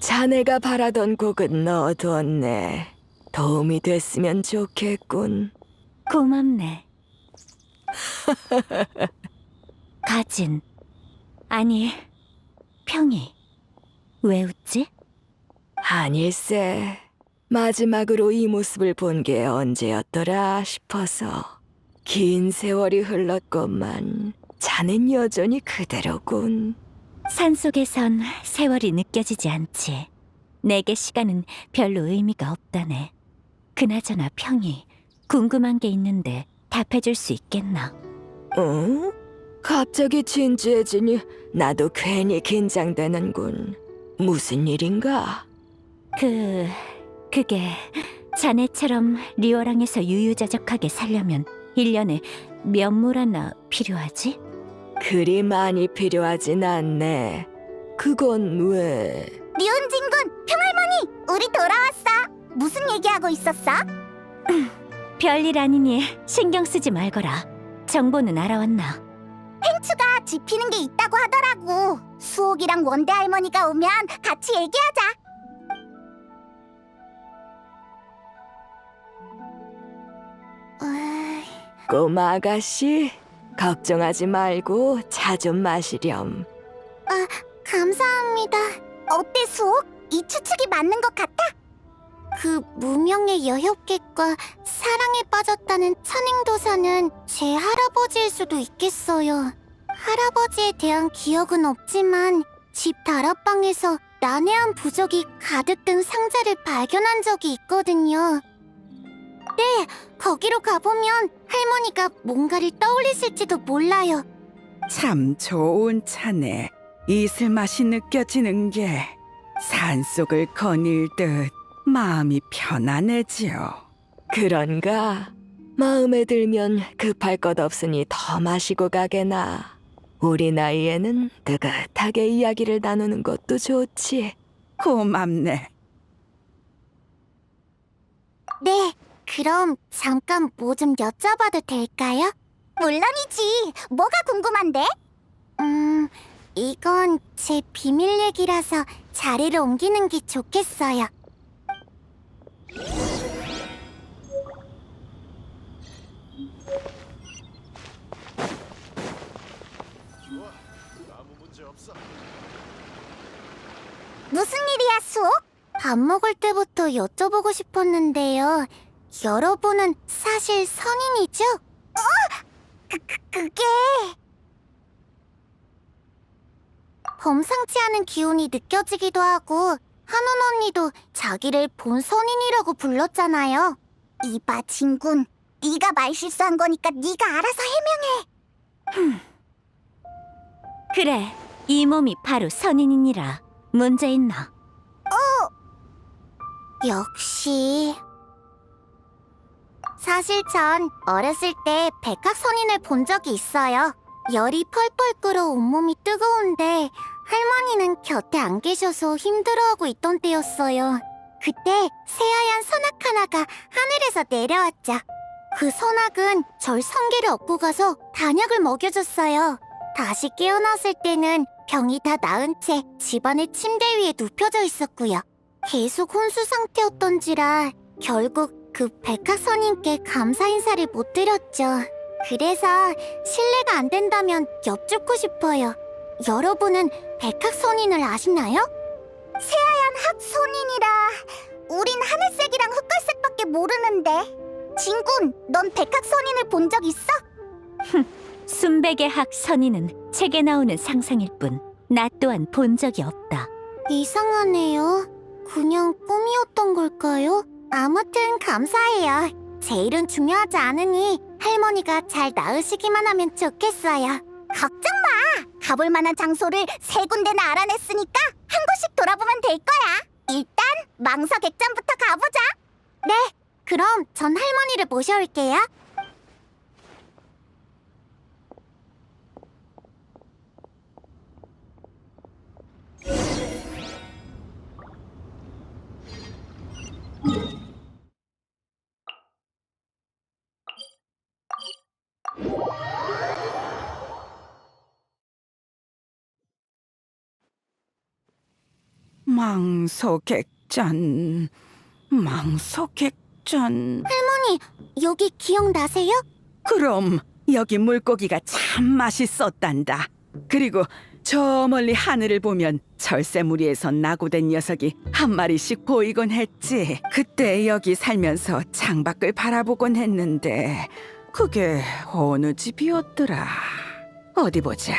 자네가 바라던 곡은 넣어두었네. 도움이 됐으면 좋겠군. 고맙네. 가진. 아니, 평이. 왜 웃지? 아닐세. 마지막으로 이 모습을 본 게 언제였더라 싶어서. 긴 세월이 흘렀건만 자넨 여전히 그대로군. 산속에선 세월이 느껴지지 않지. 내게 시간은 별로 의미가 없다네. 그나저나 평이 궁금한 게 있는데 답해줄 수 있겠나? 응? 갑자기 진지해지니 나도 괜히 긴장되는군. 무슨 일인가? 그게 자네처럼 리오랑에서 유유자적하게 살려면 1년에 몇 무라나 필요하지? 그리 많이 필요하진 않네. 그건 왜? 류은진군, 평할머니, 우리 돌아왔어. 무슨 얘기하고 있었어? 별일 아니니 신경 쓰지 말거라. 정보는 알아왔나? 행추가 짚히는 게 있다고 하더라고. 수옥이랑 원대 할머니가 오면 같이 얘기하자. 꼬마 아가씨, 걱정하지 말고 차 좀 마시렴. 감사합니다. 어때, 수옥? 이 추측이 맞는 것 같아? 그 무명의 여협객과 사랑에 빠졌다는 천행도사는 제 할아버지일 수도 있겠어요. 할아버지에 대한 기억은 없지만 집 다락방에서 난해한 부적이 가득 든 상자를 발견한 적이 있거든요. 네, 거기로 가보면 할머니가 뭔가를 떠올리실지도 몰라요. 참 좋은 차네. 이슬 맛이 느껴지는 게 산속을 거닐듯 마음이 편안해지요. 그런가? 마음에 들면 급할 것 없으니 더 마시고 가게나. 우리 나이에는 뜨뜻하게 이야기를 나누는 것도 좋지. 고맙네. 네, 그럼 잠깐 뭐 좀 여쭤봐도 될까요? 물론이지. 뭐가 궁금한데? 이건 제 비밀 얘기라서 자리를 옮기는 게 좋겠어요. 무슨 일이야, 수호? 밥 먹을 때부터 여쭤보고 싶었는데요. 여러분은 사실 선인이죠? 그게... 범상치 않은 기운이 느껴지기도 하고 한운 언니도 자기를 본 선인이라고 불렀잖아요. 이봐, 진군. 네가 말 실수한 거니까 네가 알아서 해명해. 그래, 이 몸이 바로 선인이니라. 문제 있나? 역시... 사실 전 어렸을 때 백학선인을 본 적이 있어요. 열이 펄펄 끓어 온몸이 뜨거운데 할머니는 곁에 안 계셔서 힘들어하고 있던 때였어요. 그때 새하얀 선악 하나가 하늘에서 내려왔죠. 그 선악은 절 성게를 얻고 가서 단약을 먹여줬어요. 다시 깨어났을 때는 병이 다 나은 채 집안의 침대 위에 눕혀져 있었고요. 계속 혼수 상태였던지라 결국 그 백학선인께 감사 인사를 못 드렸죠. 그래서 실례가 안 된다면 여쭙고 싶어요. 여러분은 백학선인을 아시나요? 새하얀 학선인이라 우린 하늘색이랑 흑갈색밖에 모르는데. 진군, 넌 백학선인을 본 적 있어? 순백의 학 선인은 책에 나오는 상상일 뿐 나 또한 본 적이 없다. 이상하네요. 그냥 꿈이었던 걸까요? 아무튼 감사해요. 제 일은 중요하지 않으니 할머니가 잘 나으시기만 하면 좋겠어요. 걱정 마! 가볼 만한 장소를 3군데나 알아냈으니까 한 곳씩 돌아보면 될 거야. 일단 망서 객잔부터 가보자. 네, 그럼 전 할머니를 모셔올게요. 망소객잔, 망소객잔. 할머니, 여기 기억나세요? 그럼 여기 물고기가 참 맛있었단다. 그리고 저 멀리 하늘을 보면 철새무리에서 낙오된 녀석이 한 마리씩 보이곤 했지. 그때 여기 살면서 창밖을 바라보곤 했는데 그게 어느 집이었더라. 어디 보자.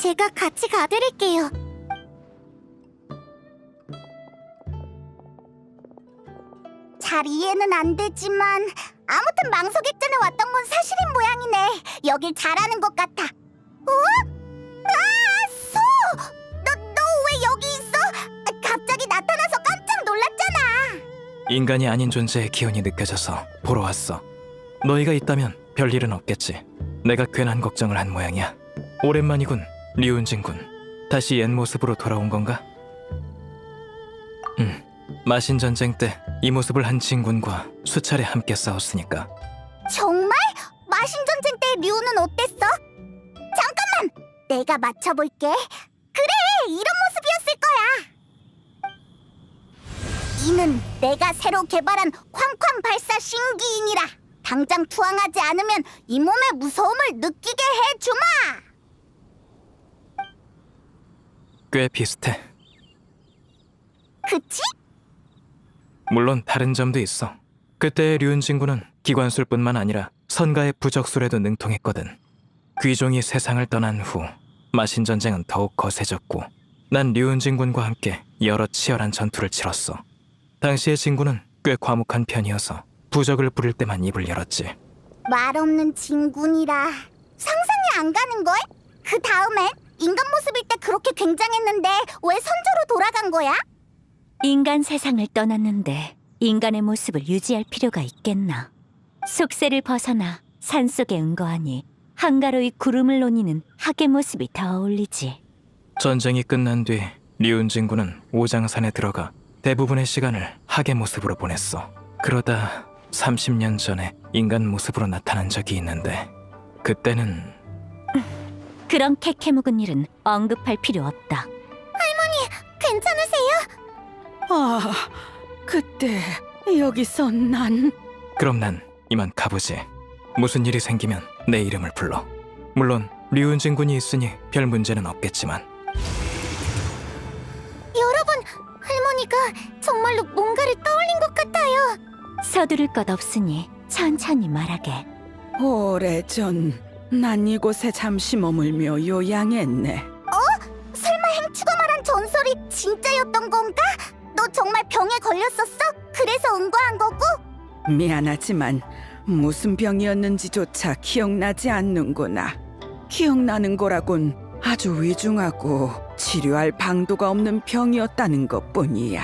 제가 같이 가드릴게요. 잘 이해는 안 되지만 아무튼 망소객전에 왔던 건 사실인 모양이네. 여길 잘 아는 것 같아. 소! 너 왜 여기 있어? 갑자기 나타나서 깜짝 놀랐잖아. 인간이 아닌 존재의 기운이 느껴져서 보러 왔어. 너희가 있다면 별일은 없겠지. 내가 괜한 걱정을 한 모양이야. 오랜만이군, 리운진군. 다시 옛 모습으로 돌아온 건가? 마신 전쟁 때 이 모습을 한 진군과 수차례 함께 싸웠으니까. 정말? 마신전쟁 때 류는 어땠어? 잠깐만! 내가 맞춰볼게. 그래! 이런 모습이었을 거야! 이는 내가 새로 개발한 쾅쾅 발사 신기인이라! 당장 투항하지 않으면 이 몸의 무서움을 느끼게 해주마! 꽤 비슷해. 그치? 물론 다른 점도 있어. 그때의 류은진군은 기관술뿐만 아니라 선가의 부적술에도 능통했거든. 귀종이 세상을 떠난 후 마신 전쟁은 더욱 거세졌고 난 류은진군과 함께 여러 치열한 전투를 치렀어. 당시의 진군은 꽤 과묵한 편이어서 부적을 부릴 때만 입을 열었지. 말 없는 진군이라 상상이 안 가는걸? 그 다음엔 인간 모습일 때 그렇게 굉장했는데 왜 선조로 돌아간 거야? 인간 세상을 떠났는데 인간의 모습을 유지할 필요가 있겠나. 속세를 벗어나 산속에 은거하니 한가로이 구름을 논이는 학의 모습이 더 어울리지. 전쟁이 끝난 뒤 리운진군은 오장산에 들어가 대부분의 시간을 학의 모습으로 보냈어. 그러다 30년 전에 인간 모습으로 나타난 적이 있는데 그때는 그런 캐캐 묵은 일은 언급할 필요 없다. 괜찮으세요? 아, 그때 여기서 난 그럼 난 이만 가보지. 무슨 일이 생기면 내 이름을 불러. 물론 류은진 군이 있으니 별 문제는 없겠지만 여러분, 할머니가 정말로 뭔가를 떠올린 것 같아요. 서두를 것 없으니 천천히 말하게. 오래전 난 이곳에 잠시 머물며 요양했네. 설마 행추가 말한 전설이 진짜였던 건가? 너 정말 병에 걸렸었어? 그래서 응고한 거고? 미안하지만 무슨 병이었는지조차 기억나지 않는구나. 기억나는 거라곤 아주 위중하고 치료할 방도가 없는 병이었다는 것뿐이야.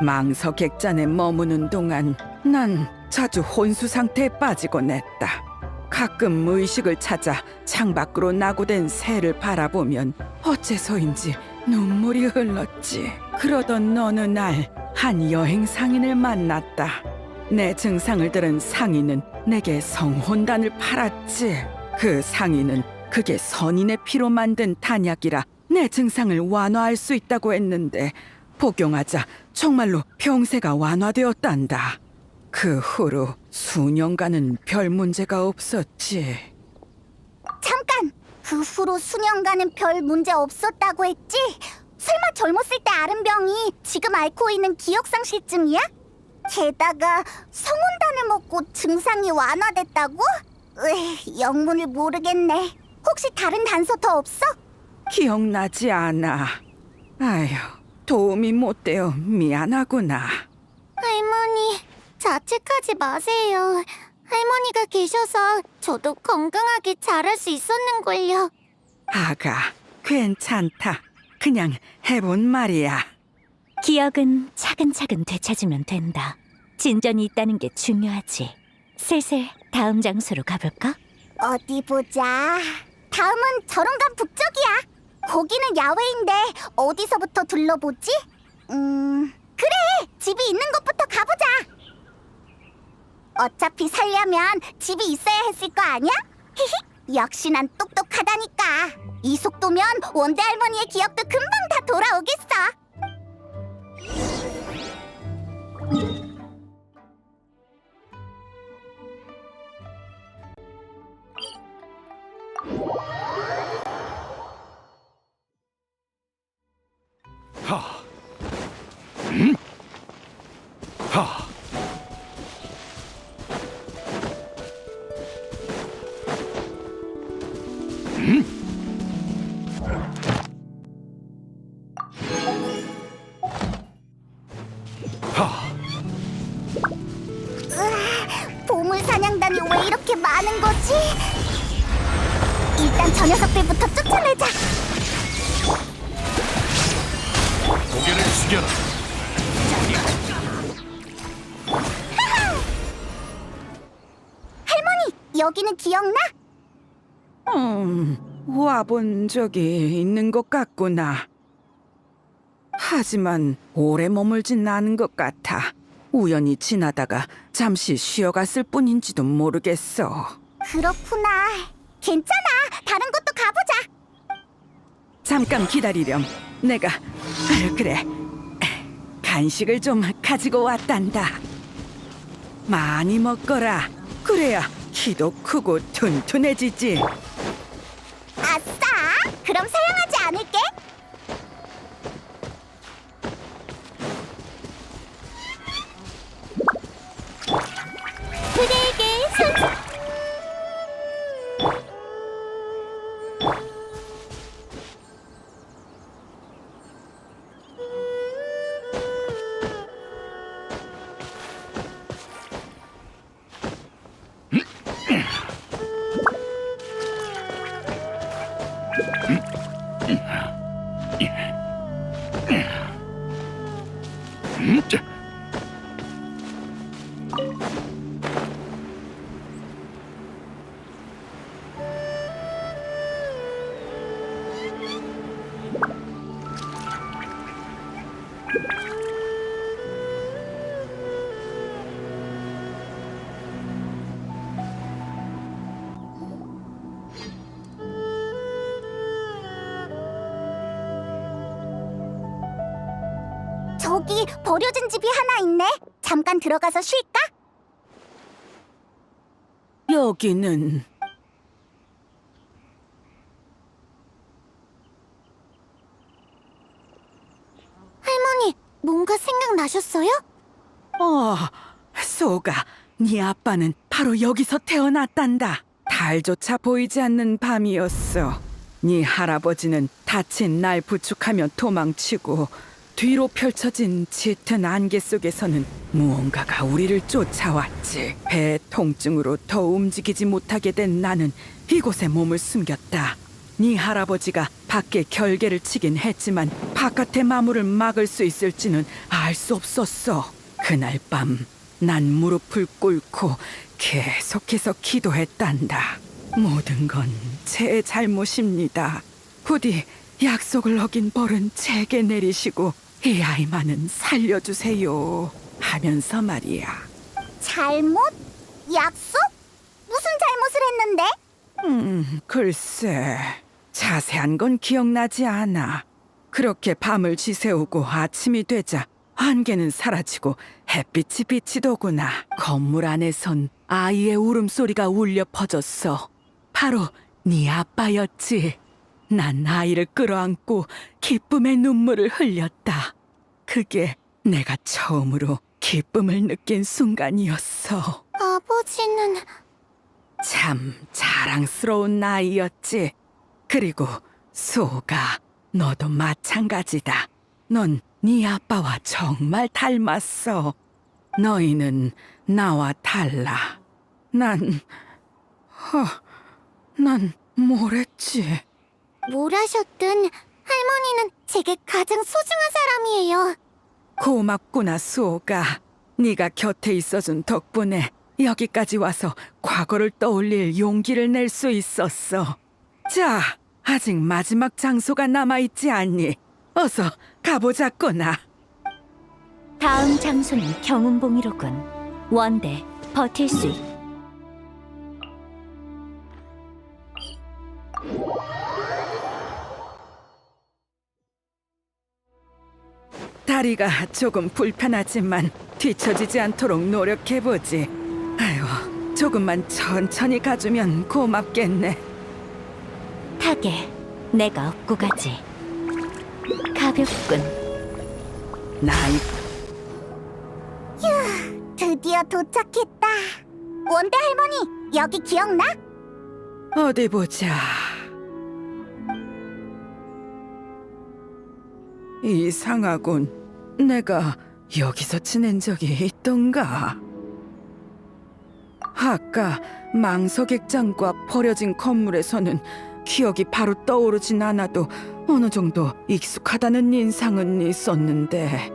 망석액잔에 머무는 동안 난 자주 혼수 상태에 빠지곤 했다. 가끔 의식을 찾아 창밖으로 나고된 새를 바라보면 어째서인지 눈물이 흘렀지. 그러던 어느 날 한 여행 상인을 만났다. 내 증상을 들은 상인은 내게 성혼단을 팔았지. 그 상인은 그게 선인의 피로 만든 단약이라 내 증상을 완화할 수 있다고 했는데 복용하자 정말로 병세가 완화되었단다. 그 후로 수년간은 별 문제가 없었지. 잠깐! 그 후로 수년간은 별 문제 없었다고 했지? 설마 젊었을 때 앓은 병이 지금 앓고 있는 기억상실증이야? 게다가 성혼단을 먹고 증상이 완화됐다고? 영문을 모르겠네. 혹시 다른 단서 더 없어? 기억나지 않아. 아휴, 도움이 못 되어 미안하구나. 할머니, 자책하지 마세요. 할머니가 계셔서 저도 건강하게 자랄 수 있었는걸요. 아가, 괜찮다. 그냥 해본 말이야. 기억은 차근차근 되찾으면 된다. 진전이 있다는 게 중요하지. 슬슬 다음 장소로 가볼까? 어디 보자. 다음은 저런간 북쪽이야. 거기는 야외인데 어디서부터 둘러보지? 그래! 집이 있는 곳부터 가보자. 어차피 살려면 집이 있어야 했을 거 아니야? 히히, 역시 난 똑똑하다니까. 이 속도면 원대 할머니의 기억도 금방 다 돌아오겠어. 보물 사냥단이 왜 이렇게 많은 거지? 일단 저 녀석들부터 쫓아내자. 고개를 숙여라. 할머니, 여기는 기억나? 와본 적이 있는 것 같구나. 하지만 오래 머물진 않은 것 같아. 우연히 지나다가 잠시 쉬어갔을 뿐인지도 모르겠어. 그렇구나. 괜찮아. 다른 곳도 가보자. 잠깐 기다리렴. 내가 그래. 간식을 좀 가지고 왔단다. 많이 먹거라. 그래야 키도 크고 튼튼해지지. 아싸! 그럼 사양하지 않을게. 그대에게 손... 여기 버려진 집이 하나 있네. 잠깐 들어가서 쉴까? 여기는 할머니, 뭔가 생각나셨어요? 소가, 네 아빠는 바로 여기서 태어났단다. 달조차 보이지 않는 밤이었어. 네 할아버지는 다친 날 부축하며 도망치고 뒤로 펼쳐진 짙은 안개 속에서는 무언가가 우리를 쫓아왔지. 배 통증으로 더 움직이지 못하게 된 나는 이곳에 몸을 숨겼다. 네 할아버지가 밖에 결계를 치긴 했지만 바깥의 마물을 막을 수 있을지는 알 수 없었어. 그날 밤 난 무릎을 꿇고 계속해서 기도했단다. 모든 건 제 잘못입니다. 부디 약속을 어긴 벌은 제게 내리시고 이 아이만은 살려주세요 하면서 말이야. 잘못? 약속? 무슨 잘못을 했는데? 글쎄, 자세한 건 기억나지 않아. 그렇게 밤을 지새우고 아침이 되자 안개는 사라지고 햇빛이 비치더구나. 건물 안에선 아이의 울음소리가 울려 퍼졌어. 바로 네 아빠였지. 난 아이를 끌어안고 기쁨의 눈물을 흘렸다. 그게 내가 처음으로 기쁨을 느낀 순간이었어. 아버지는... 참 자랑스러운 아이였지. 그리고 소가, 너도 마찬가지다. 넌 네 아빠와 정말 닮았어. 너희는 나와 달라. 난 뭘 했지? 뭘 하셨든 할머니는 제게 가장 소중한 사람이에요. 고맙구나, 수호가. 네가 곁에 있어준 덕분에 여기까지 와서 과거를 떠올릴 용기를 낼 수 있었어. 자, 아직 마지막 장소가 남아있지 않니? 어서 가보자꾸나. 다음 장소는 경운봉이로군. 원대, 버틸 수 있... 다리가 조금 불편하지만 뒤처지지 않도록 노력해보지. 아유, 조금만 천천히 가주면 고맙겠네. 타게, 내가 업고 가지. 가볍군. 나이 드디어 도착했다. 원대 할머니, 여기 기억나? 어디 보자. 이상하군. 내가 여기서 지낸 적이 있던가? 아까 망석액장과 버려진 건물에서는 기억이 바로 떠오르진 않아도 어느 정도 익숙하다는 인상은 있었는데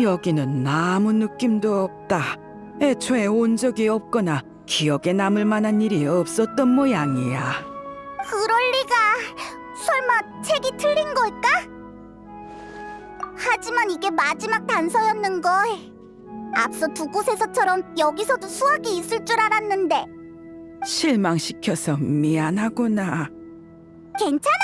여기는 아무 느낌도 없다. 애초에 온 적이 없거나 기억에 남을 만한 일이 없었던 모양이야. 그럴 리가. 설마 책이 틀린 걸까? 하지만 이게 마지막 단서였는걸. 앞서 두 곳에서처럼 여기서도 수학이 있을 줄 알았는데. 실망시켜서 미안하구나. 괜찮아.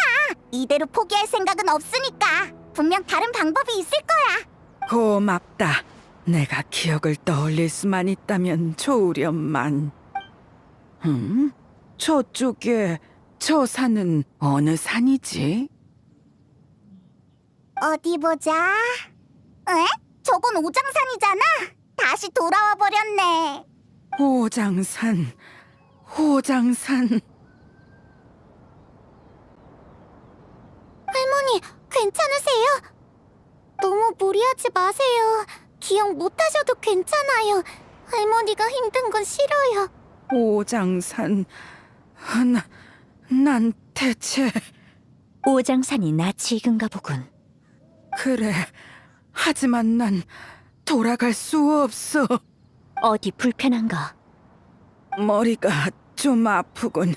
이대로 포기할 생각은 없으니까. 분명 다른 방법이 있을 거야. 고맙다. 내가 기억을 떠올릴 수만 있다면 좋으련만. 저쪽에 저 산은 어느 산이지? 어디 보자. 에? 저건 오장산이잖아. 다시 돌아와 버렸네. 호장산, 호장산. 할머니, 괜찮으세요? 너무 무리하지 마세요. 기억 못하셔도 괜찮아요. 할머니가 힘든 건 싫어요. 오장산. 난 대체... 오장산이 낯이 익은가 보군. 그래. 하지만 난 돌아갈 수 없어. 어디 불편한가? 머리가 좀 아프군.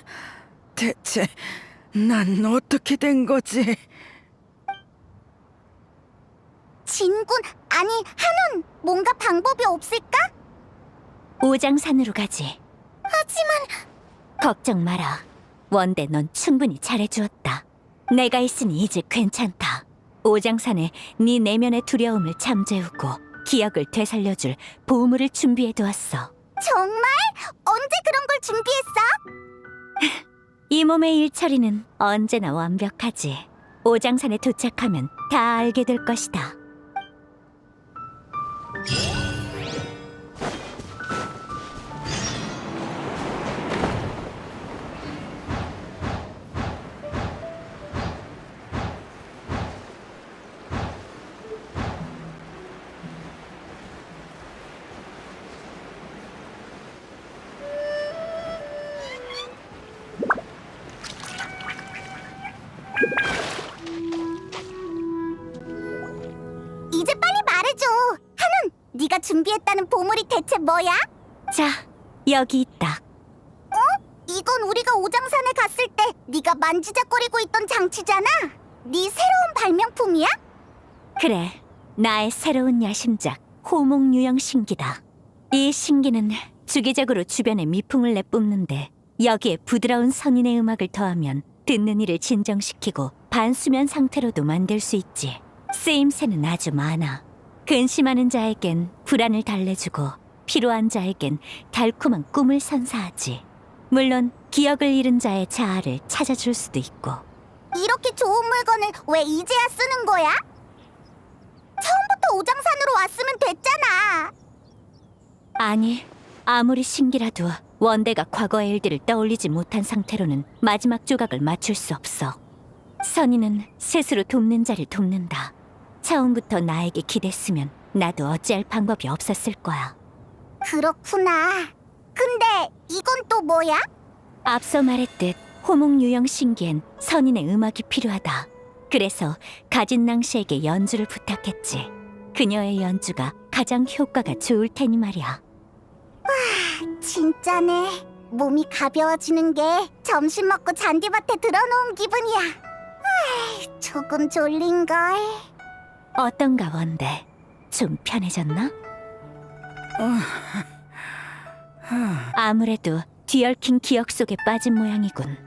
대체 난 어떻게 된 거지? 진군, 아니 한운, 뭔가 방법이 없을까? 오장산으로 가지. 하지만 걱정 마라. 원대 넌 충분히 잘해주었다. 내가 있으니 이제 괜찮다. 오장산에 네 내면의 두려움을 잠재우고 기억을 되살려줄 보물을 준비해두었어. 정말? 언제 그런 걸 준비했어? 이 몸의 일처리는 언제나 완벽하지. 오장산에 도착하면 다 알게 될 것이다. 이제 빨리 말해줘. 한운, 네가 준비했다는 보물이 대체 뭐야? 자, 여기 있다. 이건 우리가 오장산에 갔을 때 네가 만지작거리고 있던 장치잖아. 네 새로운 발명품이야? 그래, 나의 새로운 야심작 호몽 유형 신기다. 이 신기는 주기적으로 주변에 미풍을 내뿜는데 여기에 부드러운 선인의 음악을 더하면 듣는 이를 진정시키고 반수면 상태로도 만들 수 있지. 쓰임새는 아주 많아. 근심하는 자에겐 불안을 달래주고 피로한 자에겐 달콤한 꿈을 선사하지. 물론 기억을 잃은 자의 자아를 찾아줄 수도 있고. 이렇게 좋은 물건을 왜 이제야 쓰는 거야? 처음부터 오장산으로 왔으면 됐잖아. 아니, 아무리 신기라도 원대가 과거의 일들을 떠올리지 못한 상태로는 마지막 조각을 맞출 수 없어. 선인은 스스로 돕는 자를 돕는다. 처음부터 나에게 기댔으면 나도 어찌할 방법이 없었을 거야. 그렇구나. 근데 이건 또 뭐야? 앞서 말했듯 호몽 유형 신기엔 선인의 음악이 필요하다. 그래서 가진 낭시에게 연주를 부탁했지. 그녀의 연주가 가장 효과가 좋을 테니 말이야. 진짜네. 몸이 가벼워지는 게 점심 먹고 잔디밭에 들어놓은 기분이야. 조금 졸린걸. 어떤가 원대? 좀 편해졌나? 아무래도 뒤얽힌 기억 속에 빠진 모양이군.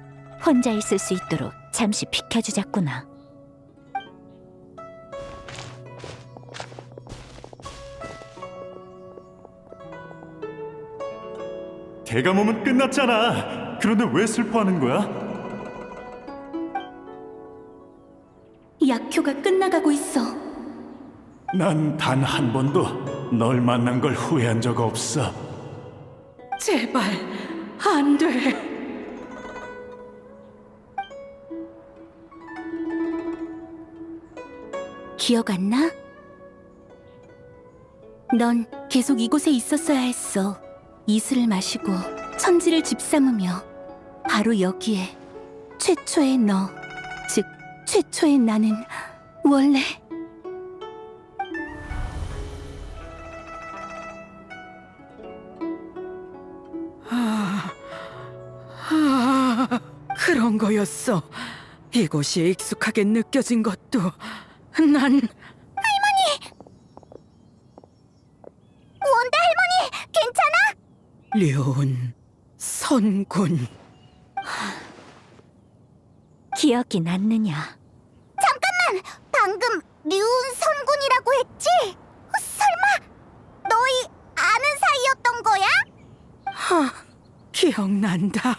혼자 있을 수 있도록 잠시 비켜주자꾸나. 대감mom은 끝났잖아. 그런데 왜 슬퍼하는 거야? 약효가 끝나가고 있어. 난 단 한 번도 널 만난 걸 후회한 적 없어. 제발 안 돼. 기억 안 나? 넌 계속 이곳에 있었어야 했어. 이슬을 마시고 천지를 집삼으며 바로 여기에 최초의 너, 즉 최초의 나는 원래 그런 거였어. 이곳이 익숙하게 느껴진 것도 난 원대 할머니, 괜찮아? 류은 선군. 기억이 났느냐? 잠깐만! 방금 류운 선군이라고 했지? 설마 너희 아는 사이였던 거야? 기억난다.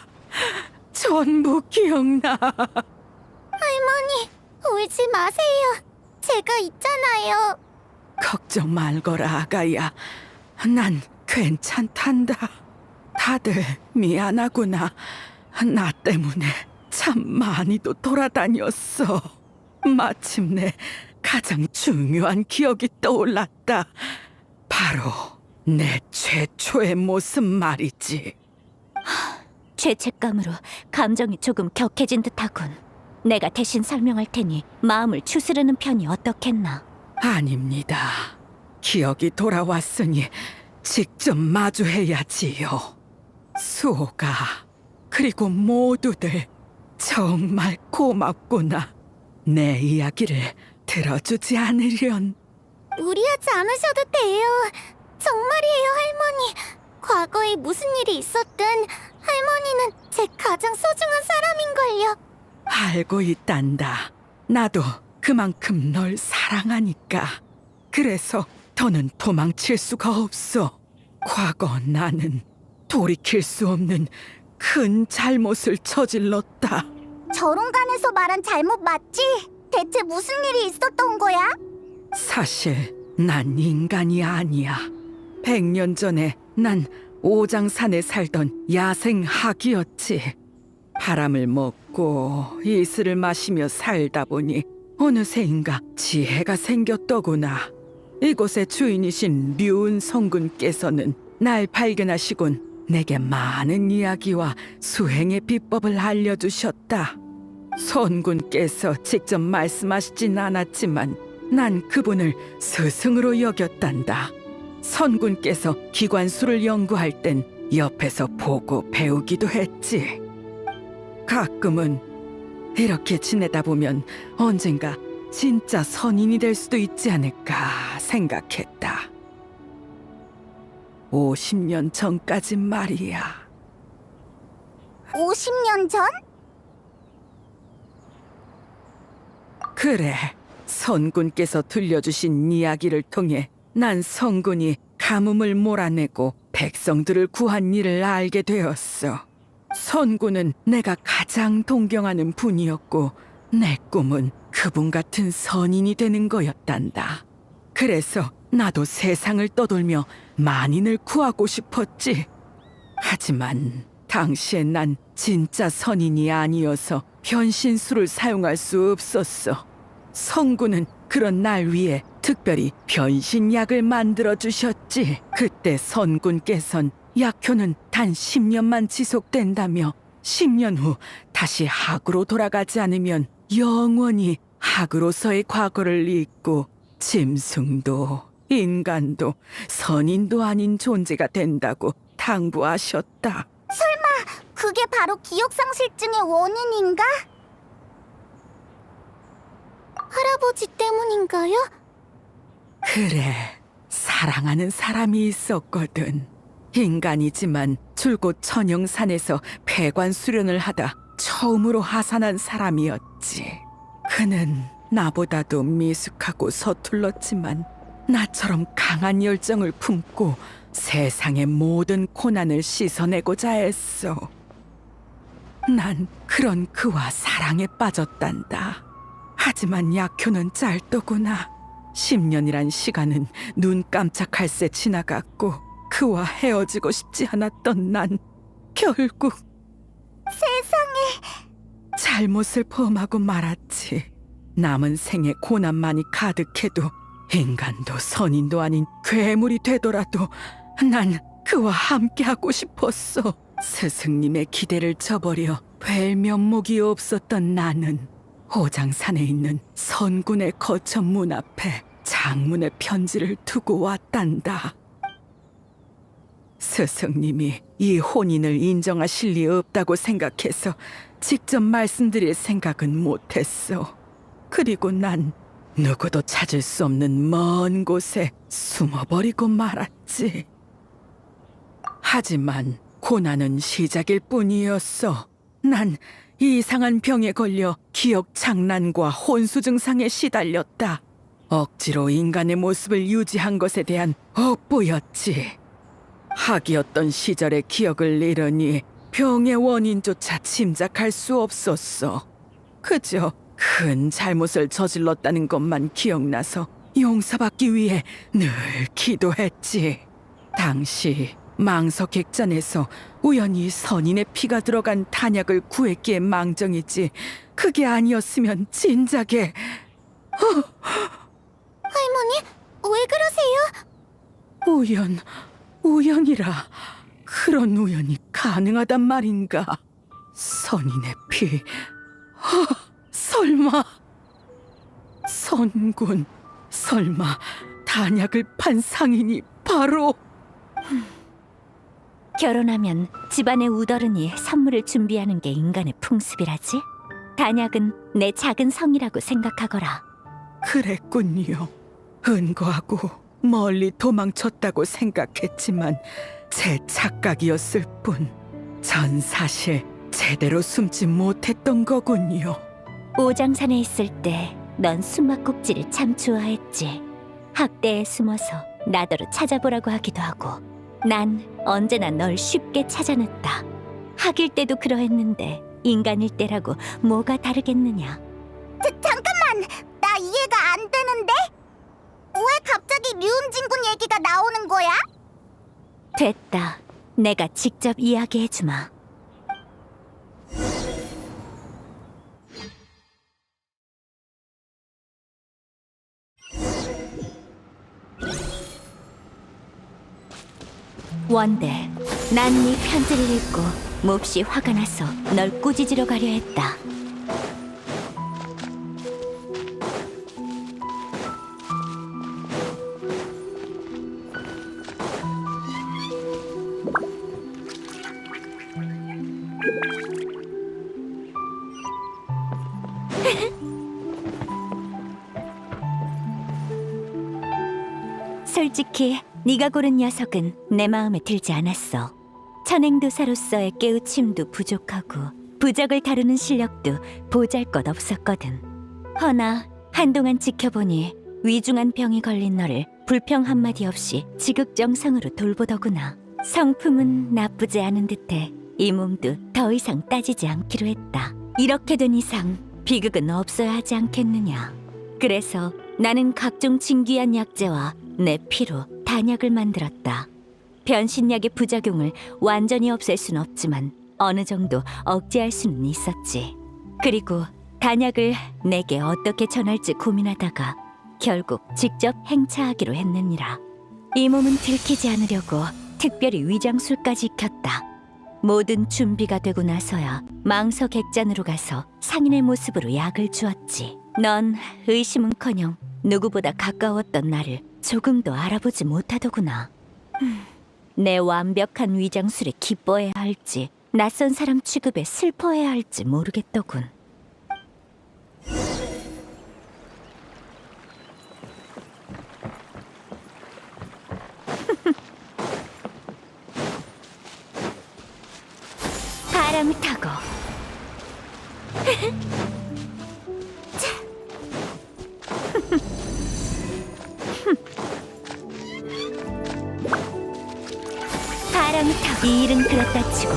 전부 기억나. 할머니, 울지 마세요. 제가 있잖아요. 걱정 말거라, 아가야. 난 괜찮단다. 다들 미안하구나. 나 때문에 참 많이도 돌아다녔어. 마침내 가장 중요한 기억이 떠올랐다. 바로 내 최초의 모습 말이지. 죄책감으로 감정이 조금 격해진 듯하군. 내가 대신 설명할 테니 마음을 추스르는 편이 어떻겠나. 아닙니다. 기억이 돌아왔으니 직접 마주해야지요. 수호가, 그리고 모두들 정말 고맙구나. 내 이야기를 들어주지 않으련. 무리하지 않으셔도 돼요. 정말이에요, 할머니. 과거에 무슨 일이 있었든 할머니는 제 가장 소중한 사람인걸요. 알고 있단다. 나도 그만큼 널 사랑하니까. 그래서 더는 도망칠 수가 없어. 과거 나는 돌이킬 수 없는 큰 잘못을 저질렀다. 저론간에서 말한 잘못 맞지? 대체 무슨 일이 있었던 거야? 사실 난 인간이 아니야. 100년 전에 난 오장산에 살던 야생 학이었지. 바람을 먹고 이슬을 마시며 살다 보니 어느새인가 지혜가 생겼더구나. 이곳의 주인이신 류은 성군께서는 날 발견하시곤 내게 많은 이야기와 수행의 비법을 알려주셨다. 선군께서 직접 말씀하시진 않았지만 난 그분을 스승으로 여겼단다. 선군께서 기관수를 연구할 땐 옆에서 보고 배우기도 했지. 가끔은 이렇게 지내다 보면 언젠가 진짜 선인이 될 수도 있지 않을까 생각했다. 50년 전까진 말이야. 50년 전? 그래, 선군께서 들려주신 이야기를 통해 난 성군이 가뭄을 몰아내고 백성들을 구한 일을 알게 되었어. 선군은 내가 가장 동경하는 분이었고 내 꿈은 그분 같은 선인이 되는 거였단다. 그래서 나도 세상을 떠돌며 만인을 구하고 싶었지. 하지만 당시에 난 진짜 선인이 아니어서 변신술을 사용할 수 없었어. 성군은 그런 날 위해 특별히 변신약을 만들어 주셨지. 그때 선군께선 약효는 단 10년만 지속된다며 10년 후 다시 학으로 돌아가지 않으면 영원히 학으로서의 과거를 잊고 짐승도 인간도 선인도 아닌 존재가 된다고 당부하셨다. 그게 바로 기억상실증의 원인인가? 할아버지 때문인가요? 그래, 사랑하는 사람이 있었거든. 인간이지만 줄곧 천영산에서 폐관 수련을 하다 처음으로 하산한 사람이었지. 그는 나보다도 미숙하고 서툴렀지만 나처럼 강한 열정을 품고 세상의 모든 고난을 씻어내고자 했어. 난 그런 그와 사랑에 빠졌단다. 하지만 약효는 짧더구나. 10년이란 시간은 눈 깜짝할 새 지나갔고 그와 헤어지고 싶지 않았던 난 결국 세상에. 잘못을 범하고 말았지. 남은 생에 고난만이 가득해도 인간도 선인도 아닌 괴물이 되더라도 난 그와 함께하고 싶었어. 스승님의 기대를 저버려 뵐 면목이 없었던 나는 오장산에 있는 선군의 거처 문 앞에 장문의 편지를 두고 왔단다. 스승님이 이 혼인을 인정하실 리 없다고 생각해서 직접 말씀드릴 생각은 못했어. 그리고 난 누구도 찾을 수 없는 먼 곳에 숨어버리고 말았지. 하지만 고난은 시작일 뿐이었어. 난 이상한 병에 걸려 기억 장난과 혼수 증상에 시달렸다. 억지로 인간의 모습을 유지한 것에 대한 업보였지. 학이었던 시절의 기억을 잃으니 병의 원인조차 짐작할 수 없었어. 그저 큰 잘못을 저질렀다는 것만 기억나서 용서받기 위해 늘 기도했지. 당시 망석객잔에서 우연히 선인의 피가 들어간 단약을 구했기에 망정이지. 그게 아니었으면 진작에... 할머니, 왜 그러세요? 우연이라. 그런 우연이 가능하단 말인가? 선인의 피... 설마... 선군... 설마 단약을 판 상인이 바로... 결혼하면 집안의 우더른이 선물을 준비하는 게 인간의 풍습이라지. 단약은 내 작은 성이라고 생각하거라. 그랬군요. 은거하고 멀리 도망쳤다고 생각했지만 제 착각이었을 뿐. 전 사실 제대로 숨지 못했던 거군요. 오장산에 있을 때 넌 숨막꼭질을 참 좋아했지. 학대에 숨어서 나더러 찾아보라고 하기도 하고. 난 언제나 널 쉽게 찾아냈다. 학일 때도 그러했는데 인간일 때라고 뭐가 다르겠느냐. 잠깐만! 나 이해가 안 되는데? 왜 갑자기 류은진군 얘기가 나오는 거야? 됐다. 내가 직접 이야기해주마. 원대, 난 네 편지를 읽고 몹시 화가 나서 널 꾸짖으러 가려 했다. 솔직히 네가 고른 녀석은 내 마음에 들지 않았어. 천행도사로서의 깨우침도 부족하고 부적을 다루는 실력도 보잘것 없었거든. 허나 한동안 지켜보니 위중한 병이 걸린 너를 불평 한마디 없이 지극정성으로 돌보더구나. 성품은 나쁘지 않은 듯해 이 몸도 더 이상 따지지 않기로 했다. 이렇게 된 이상 비극은 없어야 하지 않겠느냐. 그래서 나는 각종 진귀한 약재와 내 피로 단약을 만들었다. 변신약의 부작용을 완전히 없앨 순 없지만 어느 정도 억제할 수는 있었지. 그리고 단약을 내게 어떻게 전할지 고민하다가 결국 직접 행차하기로 했느니라. 이 몸은 들키지 않으려고 특별히 위장술까지 익혔다. 모든 준비가 되고 나서야 망서객잔으로 가서 상인의 모습으로 약을 주었지. 넌 의심은커녕 누구보다 가까웠던 나를 조금도 알아보지 못하더구나. 내 완벽한 위장술에 기뻐해야 할지 낯선 사람 취급에 슬퍼해야 할지 모르겠더군. 바람을 타고 바람을 타고. 이 일은 그렇다 치고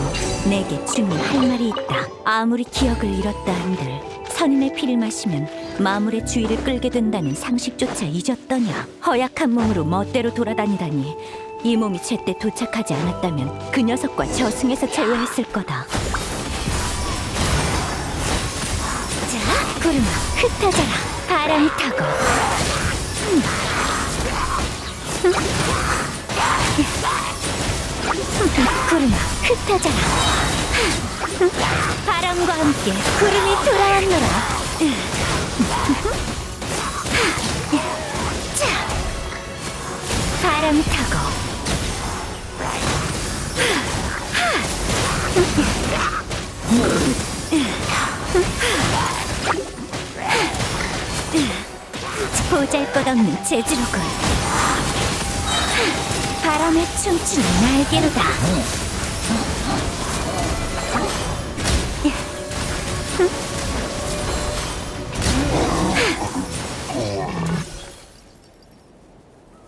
내게 중요할 말이 있다. 아무리 기억을 잃었다 한들 선인의 피를 마시면 마물의 주의를 끌게 된다는 상식조차 잊었더냐. 허약한 몸으로 멋대로 돌아다니다니. 이 몸이 제때 도착하지 않았다면 그 녀석과 저승에서 제외했을 거다. 자, 구름아, 흩어져라. 바람이 타고. 구름아, 흩어져라. 바람과 함께 구름이 돌아왔노라. 자, 바람이 타고. 보잘것없는 재주로군. 바람에 춤추는 날개로다.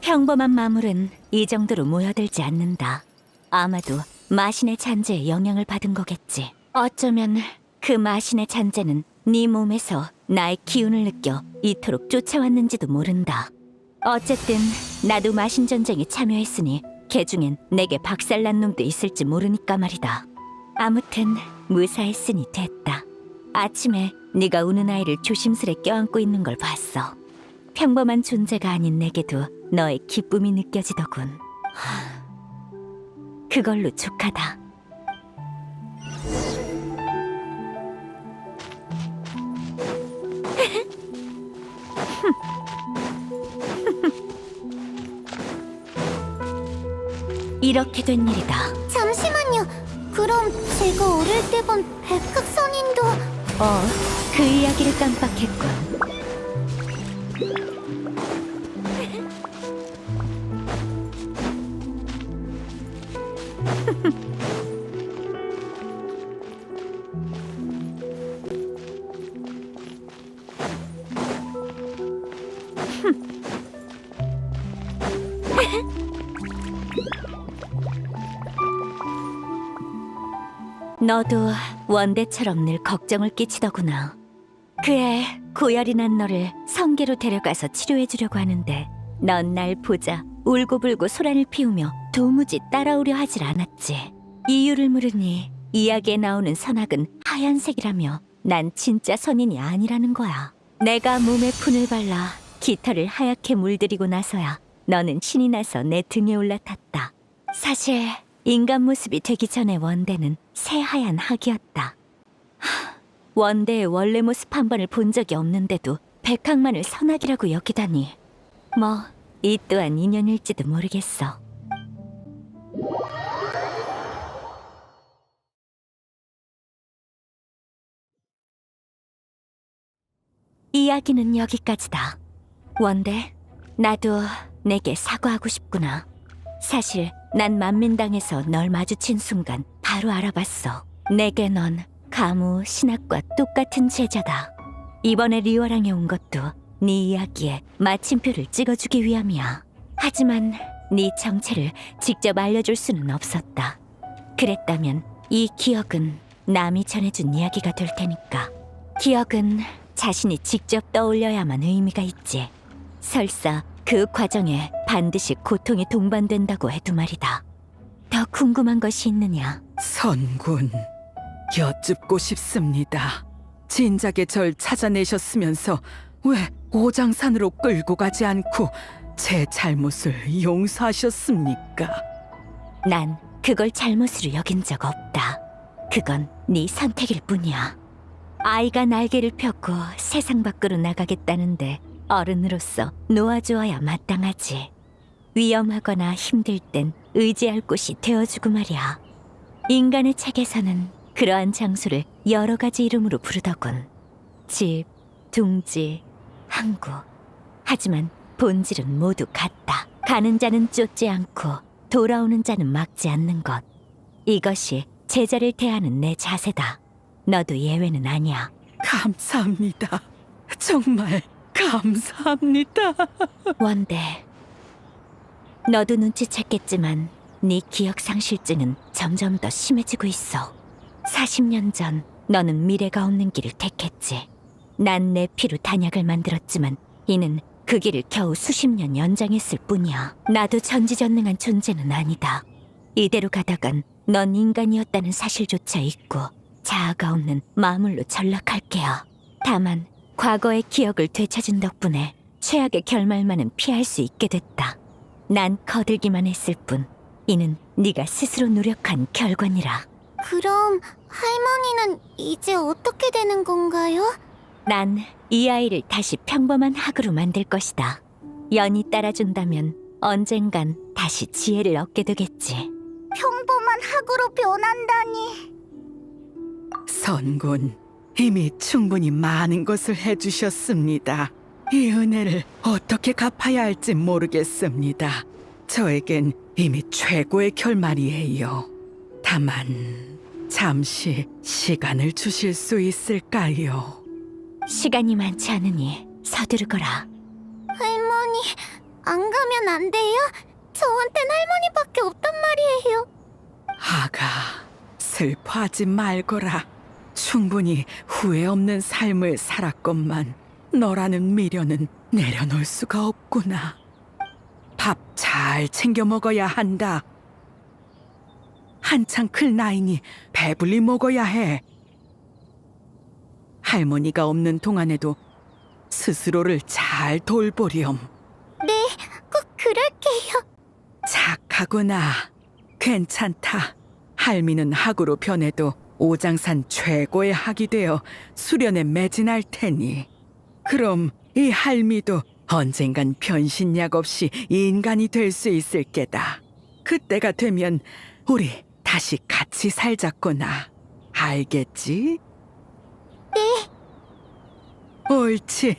평범한 마물은 이 정도로 모여들지 않는다. 아마도 마신의 잔재에 영향을 받은 거겠지. 어쩌면 그 마신의 잔재는 네 몸에서 나의 기운을 느껴 이토록 쫓아왔는지도 모른다. 어쨌든 나도 마신 전쟁에 참여했으니 걔 중엔 내게 박살난 놈도 있을지 모르니까 말이다. 아무튼 무사했으니 됐다. 아침에 네가 우는 아이를 조심스레 껴안고 있는 걸 봤어. 평범한 존재가 아닌 내게도 너의 기쁨이 느껴지더군. 그걸로 족하다. 이렇게 된 일이다. 잠시만요. 그럼 제가 어릴 때 본 백학선인도... 그 이야기를 깜빡했군. 너도 원대처럼 늘 걱정을 끼치더구나. 그래, 고열이 난 너를 성계로 데려가서 치료해주려고 하는데 넌 날 보자 울고불고 소란을 피우며 도무지 따라오려 하질 않았지. 이유를 물으니 이야기에 나오는 선악은 하얀색이라며 난 진짜 선인이 아니라는 거야. 내가 몸에 푼을 발라 깃털을 하얗게 물들이고 나서야 너는 신이 나서 내 등에 올라탔다. 사실 인간 모습이 되기 전에 원대는 새하얀 학이었다. 원대의 원래 모습 한 번을 본 적이 없는데도 백학만을 선악이라고 여기다니. 뭐 이 또한 인연일지도 모르겠어. 이야기는 여기까지다. 원대, 나도 내게 사과하고 싶구나. 사실 난 만민당에서 널 마주친 순간 바로 알아봤어. 내게 넌 가무 신학과 똑같은 제자다. 이번에 리워랑에 온 것도 네 이야기에 마침표를 찍어주기 위함이야. 하지만 네 정체를 직접 알려줄 수는 없었다. 그랬다면 이 기억은 남이 전해준 이야기가 될 테니까. 기억은 자신이 직접 떠올려야만 의미가 있지. 설사 그 과정에 반드시 고통이 동반된다고 해도 말이다. 더 궁금한 것이 있느냐? 선군, 여쭙고 싶습니다. 진작에 절 찾아내셨으면서 왜 오장산으로 끌고 가지 않고 제 잘못을 용서하셨습니까? 난 그걸 잘못으로 여긴 적 없다. 그건 네 선택일 뿐이야. 아이가 날개를 펴고 세상 밖으로 나가겠다는데 어른으로서 놓아주어야 마땅하지. 위험하거나 힘들 땐 의지할 곳이 되어주고 말이야. 인간의 책에서는 그러한 장소를 여러 가지 이름으로 부르더군. 집, 둥지, 항구. 하지만 본질은 모두 같다. 가는 자는 쫓지 않고 돌아오는 자는 막지 않는 것. 이것이 제자를 대하는 내 자세다. 너도 예외는 아니야. 감사합니다. 정말 감사합니다. 원대, 너도 눈치챘겠지만 네 기억 상실증은 점점 더 심해지고 있어. 40년 전 너는 미래가 없는 길을 택했지. 난 내 피로 단약을 만들었지만 이는 그 길을 겨우 수십 년 연장했을 뿐이야. 나도 전지전능한 존재는 아니다. 이대로 가다간 넌 인간이었다는 사실조차 잊고 자아가 없는 마물로 전락할 게야. 다만 과거의 기억을 되찾은 덕분에 최악의 결말만은 피할 수 있게 됐다. 난 거들기만 했을 뿐 이는 네가 스스로 노력한 결과니라. 그럼 할머니는 이제 어떻게 되는 건가요? 난 이 아이를 다시 평범한 학으로 만들 것이다. 연이 따라준다면 언젠간 다시 지혜를 얻게 되겠지. 평범한 학으로 변한다니. 선군, 이미 충분히 많은 것을 해주셨습니다. 이 은혜를 어떻게 갚아야 할지 모르겠습니다. 저에겐 이미 최고의 결말이에요. 다만 잠시 시간을 주실 수 있을까요? 시간이 많지 않으니 서두르거라. 할머니, 안 가면 안 돼요? 저한텐 할머니밖에 없단 말이에요. 아가, 슬퍼하지 말거라. 충분히 후회 없는 삶을 살았건만 너라는 미련은 내려놓을 수가 없구나. 밥 잘 챙겨 먹어야 한다. 한창 클 나이니 배불리 먹어야 해. 할머니가 없는 동안에도 스스로를 잘 돌보렴. 네, 꼭 그럴게요. 착하구나. 괜찮다. 할미는 학으로 변해도 오장산 최고의 학이 되어 수련에 매진할 테니. 그럼 이 할미도 언젠간 변신약 없이 인간이 될 수 있을 게다. 그때가 되면 우리 다시 같이 살자꾸나. 알겠지? 네. 옳지.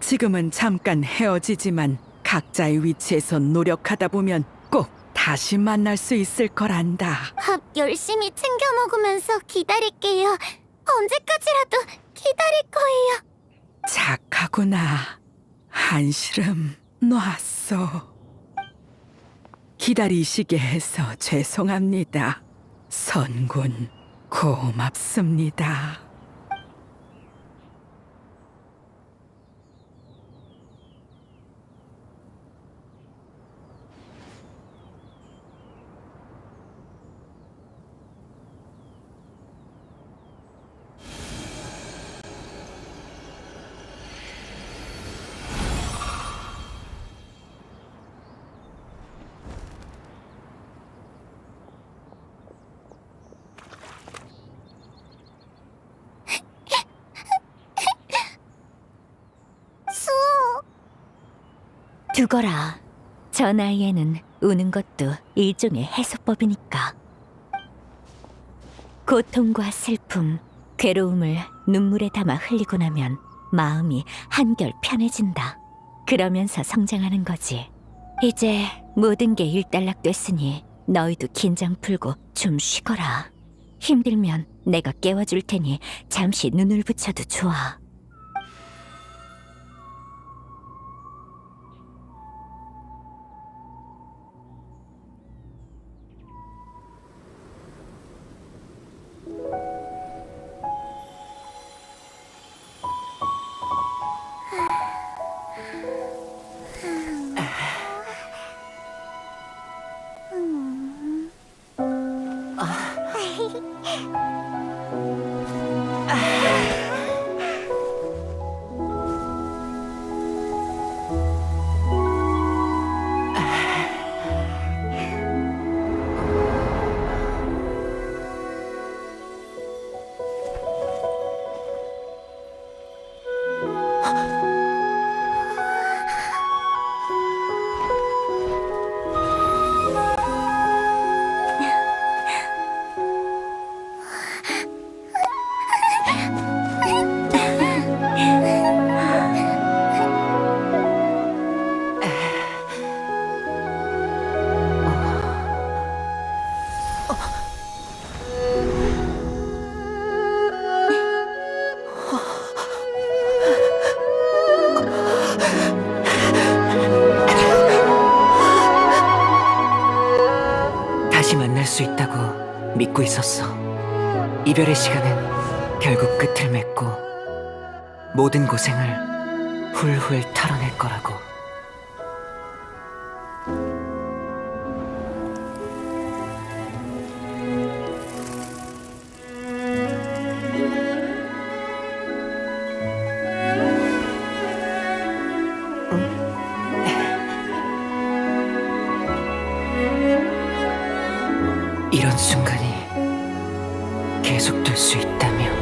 지금은 잠깐 헤어지지만 각자의 위치에서 노력하다 보면 꼭 다시 만날 수 있을 거란다. 밥 열심히 챙겨 먹으면서 기다릴게요. 언제까지라도 기다릴 거예요. 착하구나. 한시름 놨어. 기다리시게 해서 죄송합니다. 선군, 고맙습니다. 수, 두거라. 저 나이에는 우는 것도 일종의 해소법이니까. 고통과 슬픔, 괴로움을 눈물에 담아 흘리고 나면 마음이 한결 편해진다. 그러면서 성장하는 거지. 이제 모든 게 일단락됐으니 너희도 긴장 풀고 좀 쉬거라. 힘들면 내가 깨워줄 테니 잠시 눈을 붙여도 좋아. 다시 만날 수 있다고 믿고 있었어. 이별의 시간은 결국 끝을 맺고 모든 고생을 훌훌 털어낼 거라고. 이런 순간이 계속될 수 있다면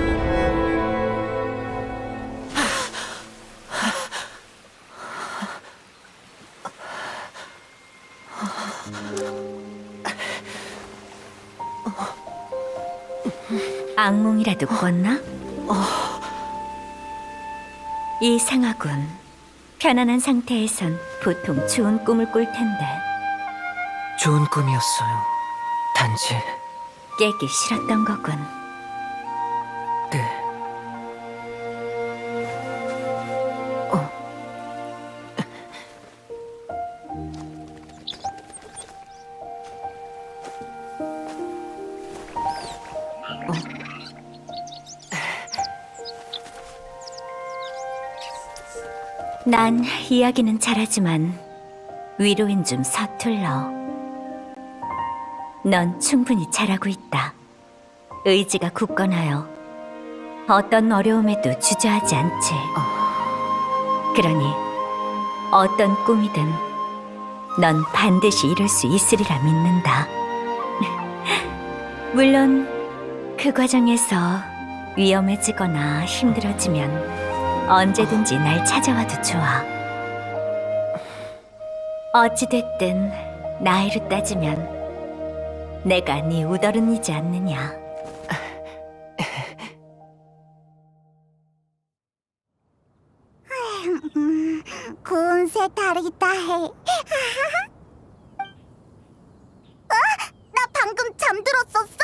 악몽이라도 꿨나? 이상하군. 편안한 상태에선 보통 좋은 꿈을 꿀 텐데 좋은 꿈이었어요. 단지 깨기 싫었던 거군. 네. 난 이야기는 잘하지만 위로엔 좀 서툴러. 넌 충분히 잘하고 있다. 의지가 굳건하여 어떤 어려움에도 주저하지 않지. 그러니 어떤 꿈이든 넌 반드시 이룰 수 있으리라 믿는다. 물론 그 과정에서 위험해지거나 힘들어지면 언제든지 날 찾아와도 좋아. 어찌됐든 나이로 따지면 내가 네 우더른이지 않느냐. 고운 새 다리다 해. 나 방금 잠들었었어?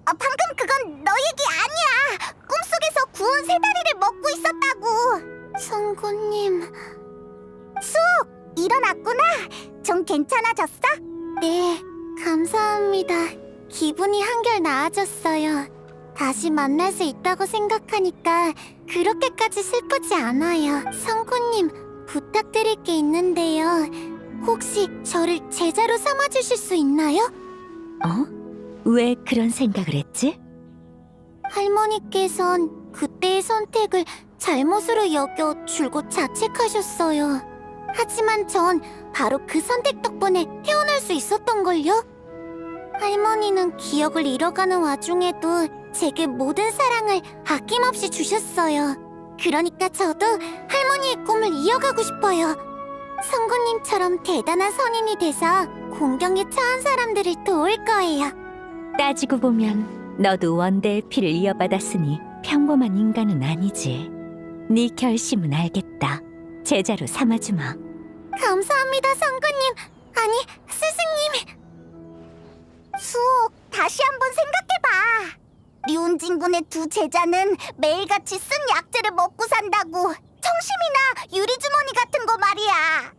방금 그건 너 얘기 아니야. 꿈속에서 구운 새 다리를 먹고 있었다고. 선구님, 수옥, 일어났구나. 좀 괜찮아졌어? 네, 감사합니다. 기분이 한결 나아졌어요. 다시 만날 수 있다고 생각하니까 그렇게까지 슬프지 않아요. 성구님, 부탁드릴 게 있는데요. 혹시 저를 제자로 삼아주실 수 있나요? 어? 왜 그런 생각을 했지? 할머니께선 그때의 선택을 잘못으로 여겨 줄곧 자책하셨어요. 하지만 전 바로 그 선택 덕분에 태어날 수 있었던걸요? 할머니는 기억을 잃어가는 와중에도 제게 모든 사랑을 아낌없이 주셨어요. 그러니까 저도 할머니의 꿈을 이어가고 싶어요. 성구님처럼 대단한 선인이 돼서 공경에 처한 사람들을 도울 거예요. 따지고 보면 너도 원대의 피를 이어받았으니 평범한 인간은 아니지. 네 결심은 알겠다. 제자로 삼아주마. 감사합니다, 성구님. 아니, 스승님. 수옥, 다시 한번 생각해봐. 류운진군의 두 제자는 매일같이 쓴 약재를 먹고 산다고. 청심이나 유리주머니 같은 거 말이야.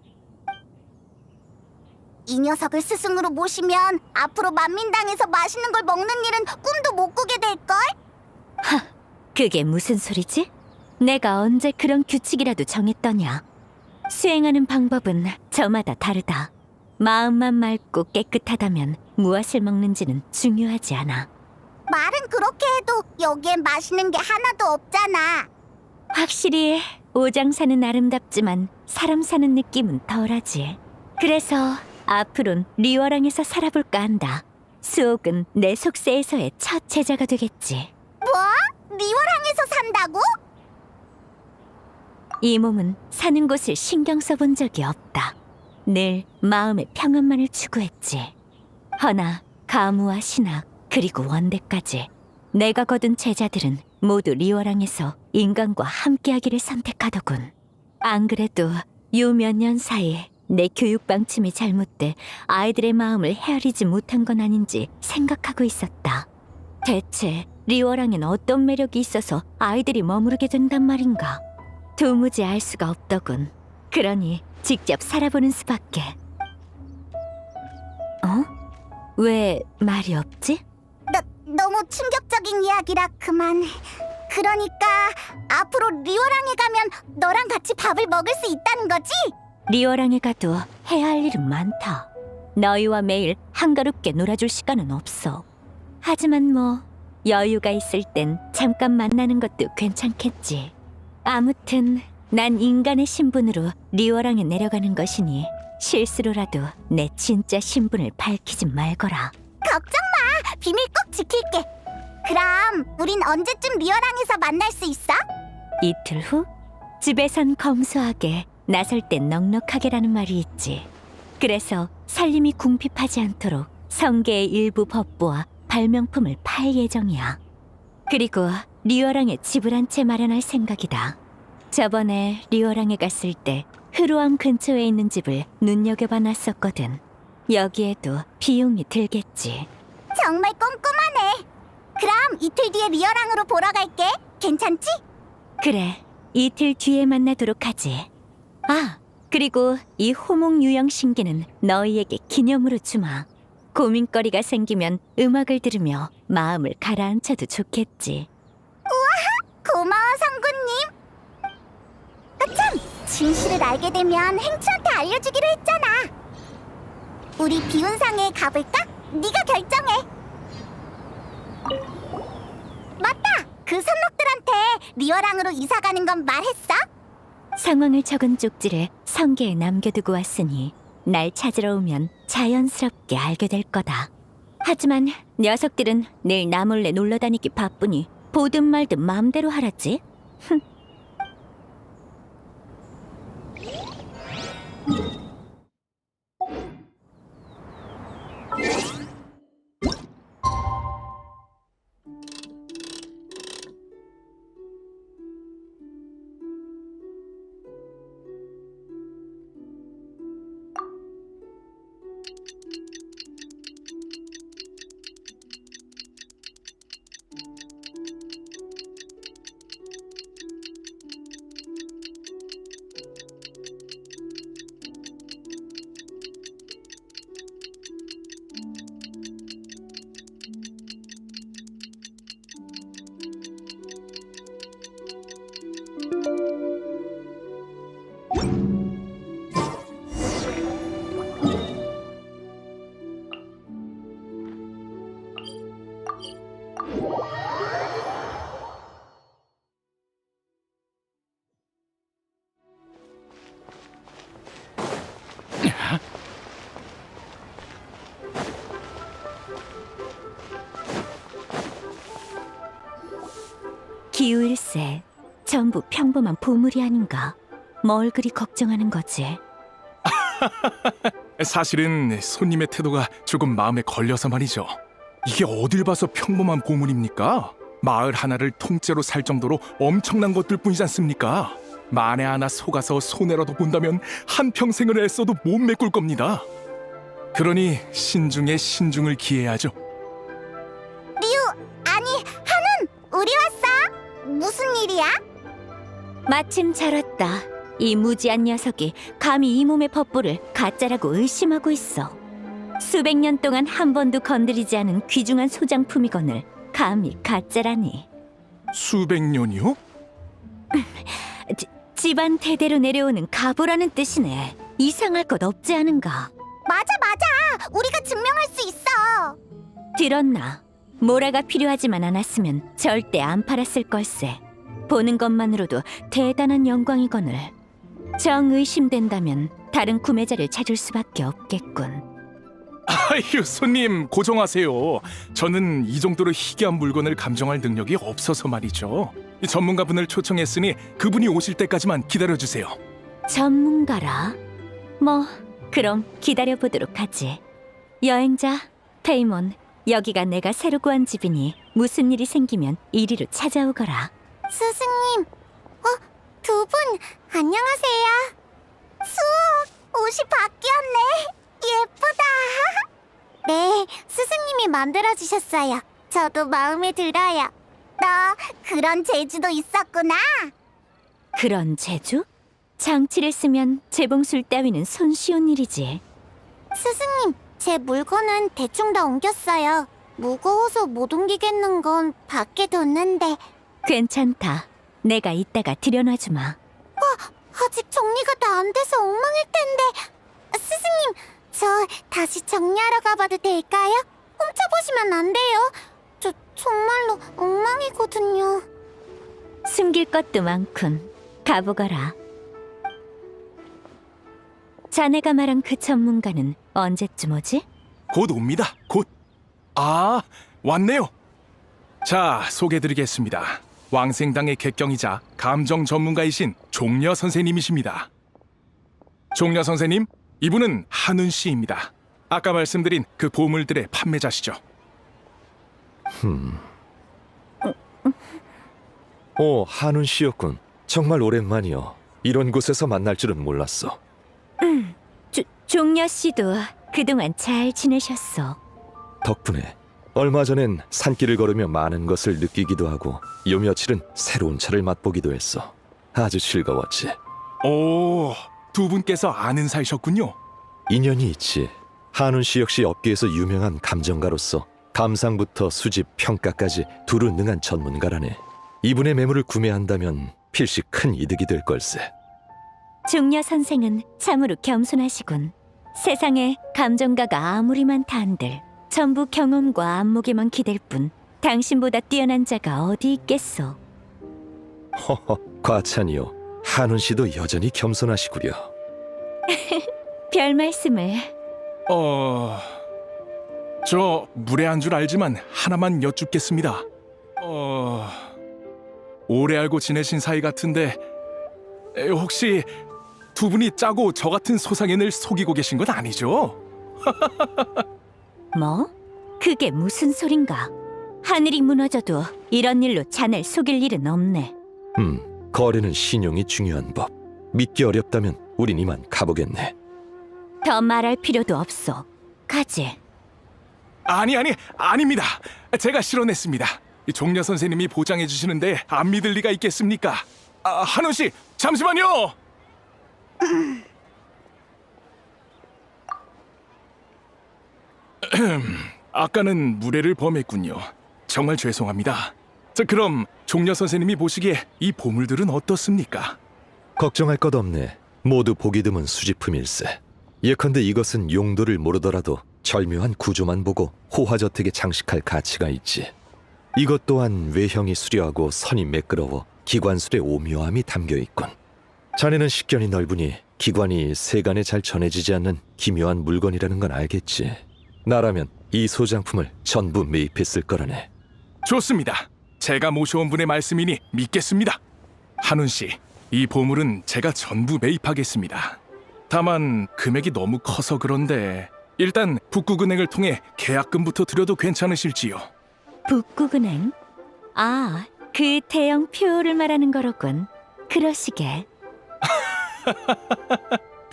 이 녀석을 스승으로 모시면 앞으로 만민당에서 맛있는 걸 먹는 일은 꿈도 못 꾸게 될걸? 그게 무슨 소리지? 내가 언제 그런 규칙이라도 정했더냐? 수행하는 방법은 저마다 다르다. 마음만 맑고 깨끗하다면 무엇을 먹는지는 중요하지 않아. 말은 그렇게 해도 여기엔 맛있는 게 하나도 없잖아. 확실히 오장 사는 아름답지만 사람 사는 느낌은 덜하지. 그래서 앞으론 리워랑에서 살아볼까 한다. 수옥은 내 속세에서의 첫 제자가 되겠지. 뭐? 리워랑에서 산다고? 이 몸은 사는 곳을 신경 써본 적이 없다. 늘 마음의 평안만을 추구했지. 허나 가무와 신학 그리고 원대까지 내가 거둔 제자들은 모두 리워랑에서 인간과 함께하기를 선택하더군. 안 그래도 요 몇 년 사이 내 교육 방침이 잘못돼 아이들의 마음을 헤아리지 못한 건 아닌지 생각하고 있었다. 대체 리워랑엔 어떤 매력이 있어서 아이들이 머무르게 된단 말인가? 도무지 알 수가 없더군. 그러니 직접 살아보는 수밖에. 어? 왜 말이 없지? 너무 충격적인 이야기라 그만. 그러니까 앞으로 리워랑에 가면 너랑 같이 밥을 먹을 수 있다는 거지? 리워랑에 가도 해야 할 일은 많다. 너희와 매일 한가롭게 놀아줄 시간은 없어. 하지만 뭐 여유가 있을 땐 잠깐 만나는 것도 괜찮겠지. 아무튼 난 인간의 신분으로 리워랑에 내려가는 것이니 실수로라도 내 진짜 신분을 밝히지 말거라. 걱정 마. 비밀 꼭 지킬게. 그럼 우린 언제쯤 리워랑에서 만날 수 있어? 이틀 후 집에선 검소하게 나설 땐 넉넉하게라는 말이 있지. 그래서 살림이 궁핍하지 않도록 성계의 일부 법부와 발명품을 팔 예정이야. 그리고 리워랑에 집을 한 채 마련할 생각이다. 저번에 리워랑에 갔을 때 흐루암 근처에 있는 집을 눈여겨봐 놨었거든. 여기에도 비용이 들겠지. 정말 꼼꼼하네. 그럼 이틀 뒤에 리워랑으로 보러 갈게. 괜찮지? 그래, 이틀 뒤에 만나도록 하지. 아, 그리고 이 호몽 유형 신기는 너희에게 기념으로 주마. 고민거리가 생기면 음악을 들으며 마음을 가라앉혀도 좋겠지. 고마워, 성구님. 아참, 진실을 알게 되면 행추한테 알려주기로 했잖아. 우리 비운상에 가볼까? 네가 결정해. 맞다! 그 선록들한테 리워랑으로 이사 가는 건 말했어? 상황을 적은 쪽지를 성게에 남겨두고 왔으니 날 찾으러 오면 자연스럽게 알게 될 거다. 하지만 녀석들은 늘 나 몰래 놀러 다니기 바쁘니 보든 말든 마음대로 하라지. 기우일세. 전부 평범한 보물이 아닌가? 뭘 그리 걱정하는 거지? 사실은 손님의 태도가 조금 마음에 걸려서 말이죠. 이게 어딜 봐서 평범한 보물입니까? 마을 하나를 통째로 살 정도로 엄청난 것들 뿐이지 않습니까? 만에 하나 속아서 손해라도 본다면 한평생을 애써도 못 메꿀 겁니다. 그러니 신중에 신중을 기해야죠. 아니, 한운! 우리 왔어! 무슨 일이야? 마침 잘 왔다. 이 무지한 녀석이 감히 이 몸의 법부를 가짜라고 의심하고 있어. 수백 년 동안 한 번도 건드리지 않은 귀중한 소장품이거늘 감히 가짜라니. 수백 년이요? 집안 대대로 내려오는 가보라는 뜻이네. 이상할 것 없지 않은가? 맞아! 우리가 증명할 수 있어! 들었나? 모라가 필요하지만 않았으면 절대 안 팔았을 걸세. 보는 것만으로도 대단한 영광이거늘. 정 의심된다면 다른 구매자를 찾을 수밖에 없겠군. 아휴, 손님 고정하세요. 저는 이 정도로 희귀한 물건을 감정할 능력이 없어서 말이죠. 이 전문가분을 초청했으니 그분이 오실 때까지만 기다려주세요. 전문가라? 뭐 그럼 기다려보도록 하지. 여행자, 페이몬, 여기가 내가 새로 구한 집이니 무슨 일이 생기면 이리로 찾아오거라. 스승님, 두 분, 안녕하세요. 수옥, 옷이 바뀌었네. 예쁘다. 네, 스승님이 만들어주셨어요. 저도 마음에 들어요. 너 그런 재주도 있었구나. 그런 재주? 장치를 쓰면 재봉술 따위는 손쉬운 일이지. 스승님, 제 물건은 대충 다 옮겼어요. 무거워서 못 옮기겠는 건 밖에 뒀는데. 괜찮다. 내가 이따가 들여놔주마. 아직 정리가 다 안 돼서 엉망일 텐데. 스승님, 저 다시 정리하러 가봐도 될까요? 훔쳐보시면 안 돼요. 저 정말로 엉망이거든요. 숨길 것도 많군. 가보거라. 자네가 말한 그 전문가는 언제쯤 오지? 곧 옵니다. 곧. 아, 왔네요. 자, 소개드리겠습니다. 왕생당의 객경이자 감정 전문가이신 종려 선생님이십니다. 종려 선생님, 이분은 한운 씨입니다. 아까 말씀드린 그 보물들의 판매자시죠. 한운 씨였군. 정말 오랜만이요. 이런 곳에서 만날 줄은 몰랐어. 종려 씨도 그동안 잘 지내셨어. 덕분에 얼마 전엔 산길을 걸으며 많은 것을 느끼기도 하고 요 며칠은 새로운 차를 맛보기도 했어. 아주 즐거웠지. 오, 두 분께서 아는 사이셨군요. 인연이 있지. 한운 씨 역시 업계에서 유명한 감정가로서 감상부터 수집, 평가까지 두루 능한 전문가라네. 이분의 매물을 구매한다면 필시 큰 이득이 될 걸세. 종려 선생은 참으로 겸손하시군. 세상에 감정가가 아무리 많다 한들 전부 경험과 안목에만 기댈 뿐 당신보다 뛰어난 자가 어디 있겠소. 허허, 과찬이요. 한운 씨도 여전히 겸손하시구려. 별 말씀을. 저 무례한 줄 알지만 하나만 여쭙겠습니다. 오래 알고 지내신 사이 같은데 혹시 두 분이 짜고 저 같은 소상인을 속이고 계신 건 아니죠? 뭐? 그게 무슨 소린가? 하늘이 무너져도 이런 일로 자넬 속일 일은 없네. 거래는 신용이 중요한 법. 믿기 어렵다면 우린 이만 가보겠네. 더 말할 필요도 없어. 가지. 아닙니다. 제가 실언했습니다. 종려 선생님이 보장해 주시는데 안 믿을 리가 있겠습니까? 한운 씨, 잠시만요. 아까는 무례를 범했군요. 정말 죄송합니다. 자, 그럼 종려 선생님이 보시기에 이 보물들은 어떻습니까? 걱정할 것 없네. 모두 보기 드문 수집품일세. 예컨대 이것은 용도를 모르더라도 절묘한 구조만 보고 호화저택에 장식할 가치가 있지. 이것 또한 외형이 수려하고 선이 매끄러워 기관술의 오묘함이 담겨있군. 자네는 식견이 넓으니 기관이 세간에 잘 전해지지 않는 기묘한 물건이라는 건 알겠지. 나라면 이 소장품을 전부 매입했을 거라네. 좋습니다. 제가 모셔온 분의 말씀이니 믿겠습니다. 한운 씨, 이 보물은 제가 전부 매입하겠습니다. 다만 금액이 너무 커서 그런데 일단 북구은행을 통해 계약금부터 드려도 괜찮으실지요? 북구은행? 아, 그 대형 표를 말하는 거로군. 그러시게.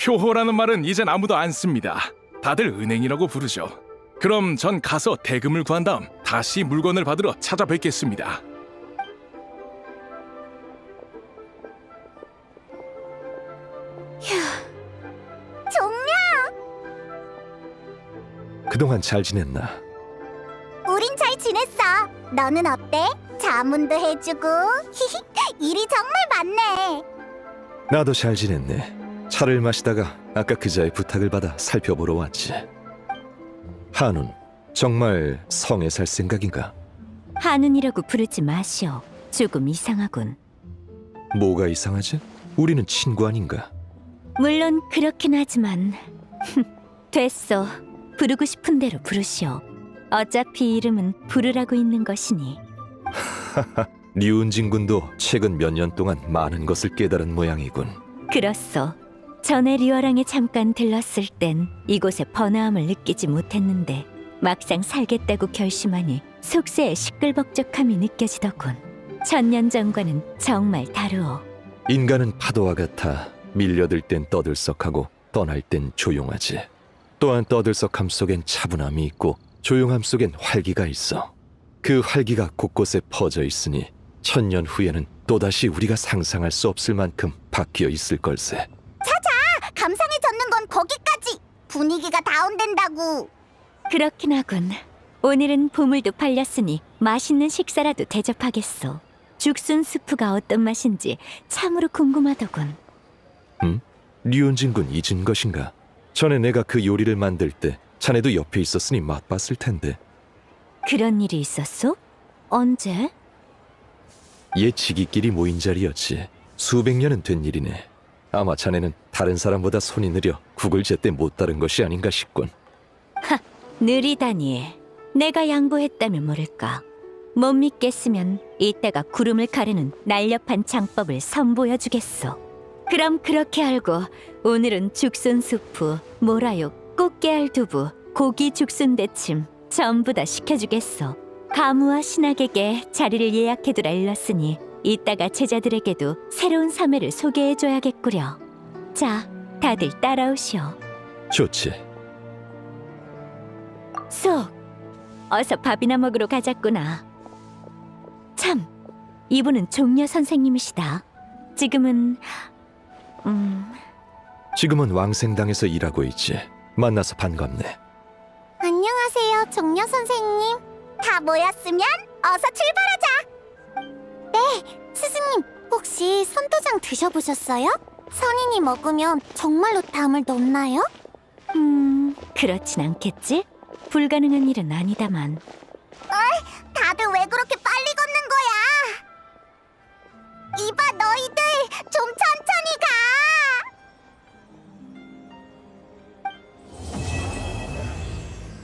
표호라는 말은 이젠 아무도 안 씁니다. 다들 은행이라고 부르죠. 그럼 전 가서 대금을 구한 다음 다시 물건을 받으러 찾아뵙겠습니다. 종려! 그동안 잘 지냈나? 우린 잘 지냈어. 너는 어때? 자문도 해주고 히히 일이 정말 많네. 나도 잘 지냈네. 차를 마시다가 아까 그자의 부탁을 받아 살펴보러 왔지. 한운, 정말 성에 살 생각인가? 한운이라고 부르지 마시오. 조금 이상하군. 뭐가 이상하지? 우리는 친구 아닌가? 물론 그렇긴 하지만 됐어. 부르고 싶은 대로 부르시오. 어차피 이름은 부르라고 있는 것이니. 류은진 군도 최근 몇 년 동안 많은 것을 깨달은 모양이군. 그렇소. 전에 리워랑에 잠깐 들렀을 땐 이곳의 번화함을 느끼지 못했는데 막상 살겠다고 결심하니 속세의 시끌벅적함이 느껴지더군. 1000년 전과는 정말 다르오. 인간은 파도와 같아 밀려들 땐 떠들썩하고 떠날 땐 조용하지. 또한 떠들썩함 속엔 차분함이 있고 조용함 속엔 활기가 있어. 그 활기가 곳곳에 퍼져 있으니 1000년 후에는 또다시 우리가 상상할 수 없을 만큼 바뀌어 있을 걸세. 감상에 젖는 건 거기까지. 분위기가 다운된다고. 그렇긴 하군. 오늘은 보물도 팔렸으니 맛있는 식사라도 대접하겠소. 죽순 스프가 어떤 맛인지 참으로 궁금하더군. 류은진 군 잊은 것인가? 전에 내가 그 요리를 만들 때 자네도 옆에 있었으니 맛봤을 텐데. 그런 일이 있었소? 언제? 옛 지기끼리 모인 자리였지. 수백 년은 된 일이네. 아마 자네는 다른 사람보다 손이 느려 국을 제때 못 따른 것이 아닌가 싶군. 느리다니. 내가 양보했다면 모를까. 못 믿겠으면 이따가 구름을 가르는 날렵한 장법을 선보여주겠소. 그럼 그렇게 알고 오늘은 죽순 수프, 모라육, 꽃게알 두부, 고기 죽순 데침 전부 다 시켜주겠소. 가무와 신학에게 자리를 예약해두라 일렀으니 이따가 제자들에게도 새로운 사매를 소개해줘야겠구려. 자, 다들 따라오시오. 좋지. 쏙! 어서 밥이나 먹으러 가자꾸나. 참, 이분은 종려 선생님이시다. 지금은 지금은 왕생당에서 일하고 있지. 만나서 반갑네. 안녕하세요, 종려 선생님. 다 모였으면 어서 출발하자. 네, 스승님. 혹시 선도장 드셔보셨어요? 선인이 먹으면 정말로 담을 넣나요? 그렇진 않겠지? 불가능한 일은 아니다만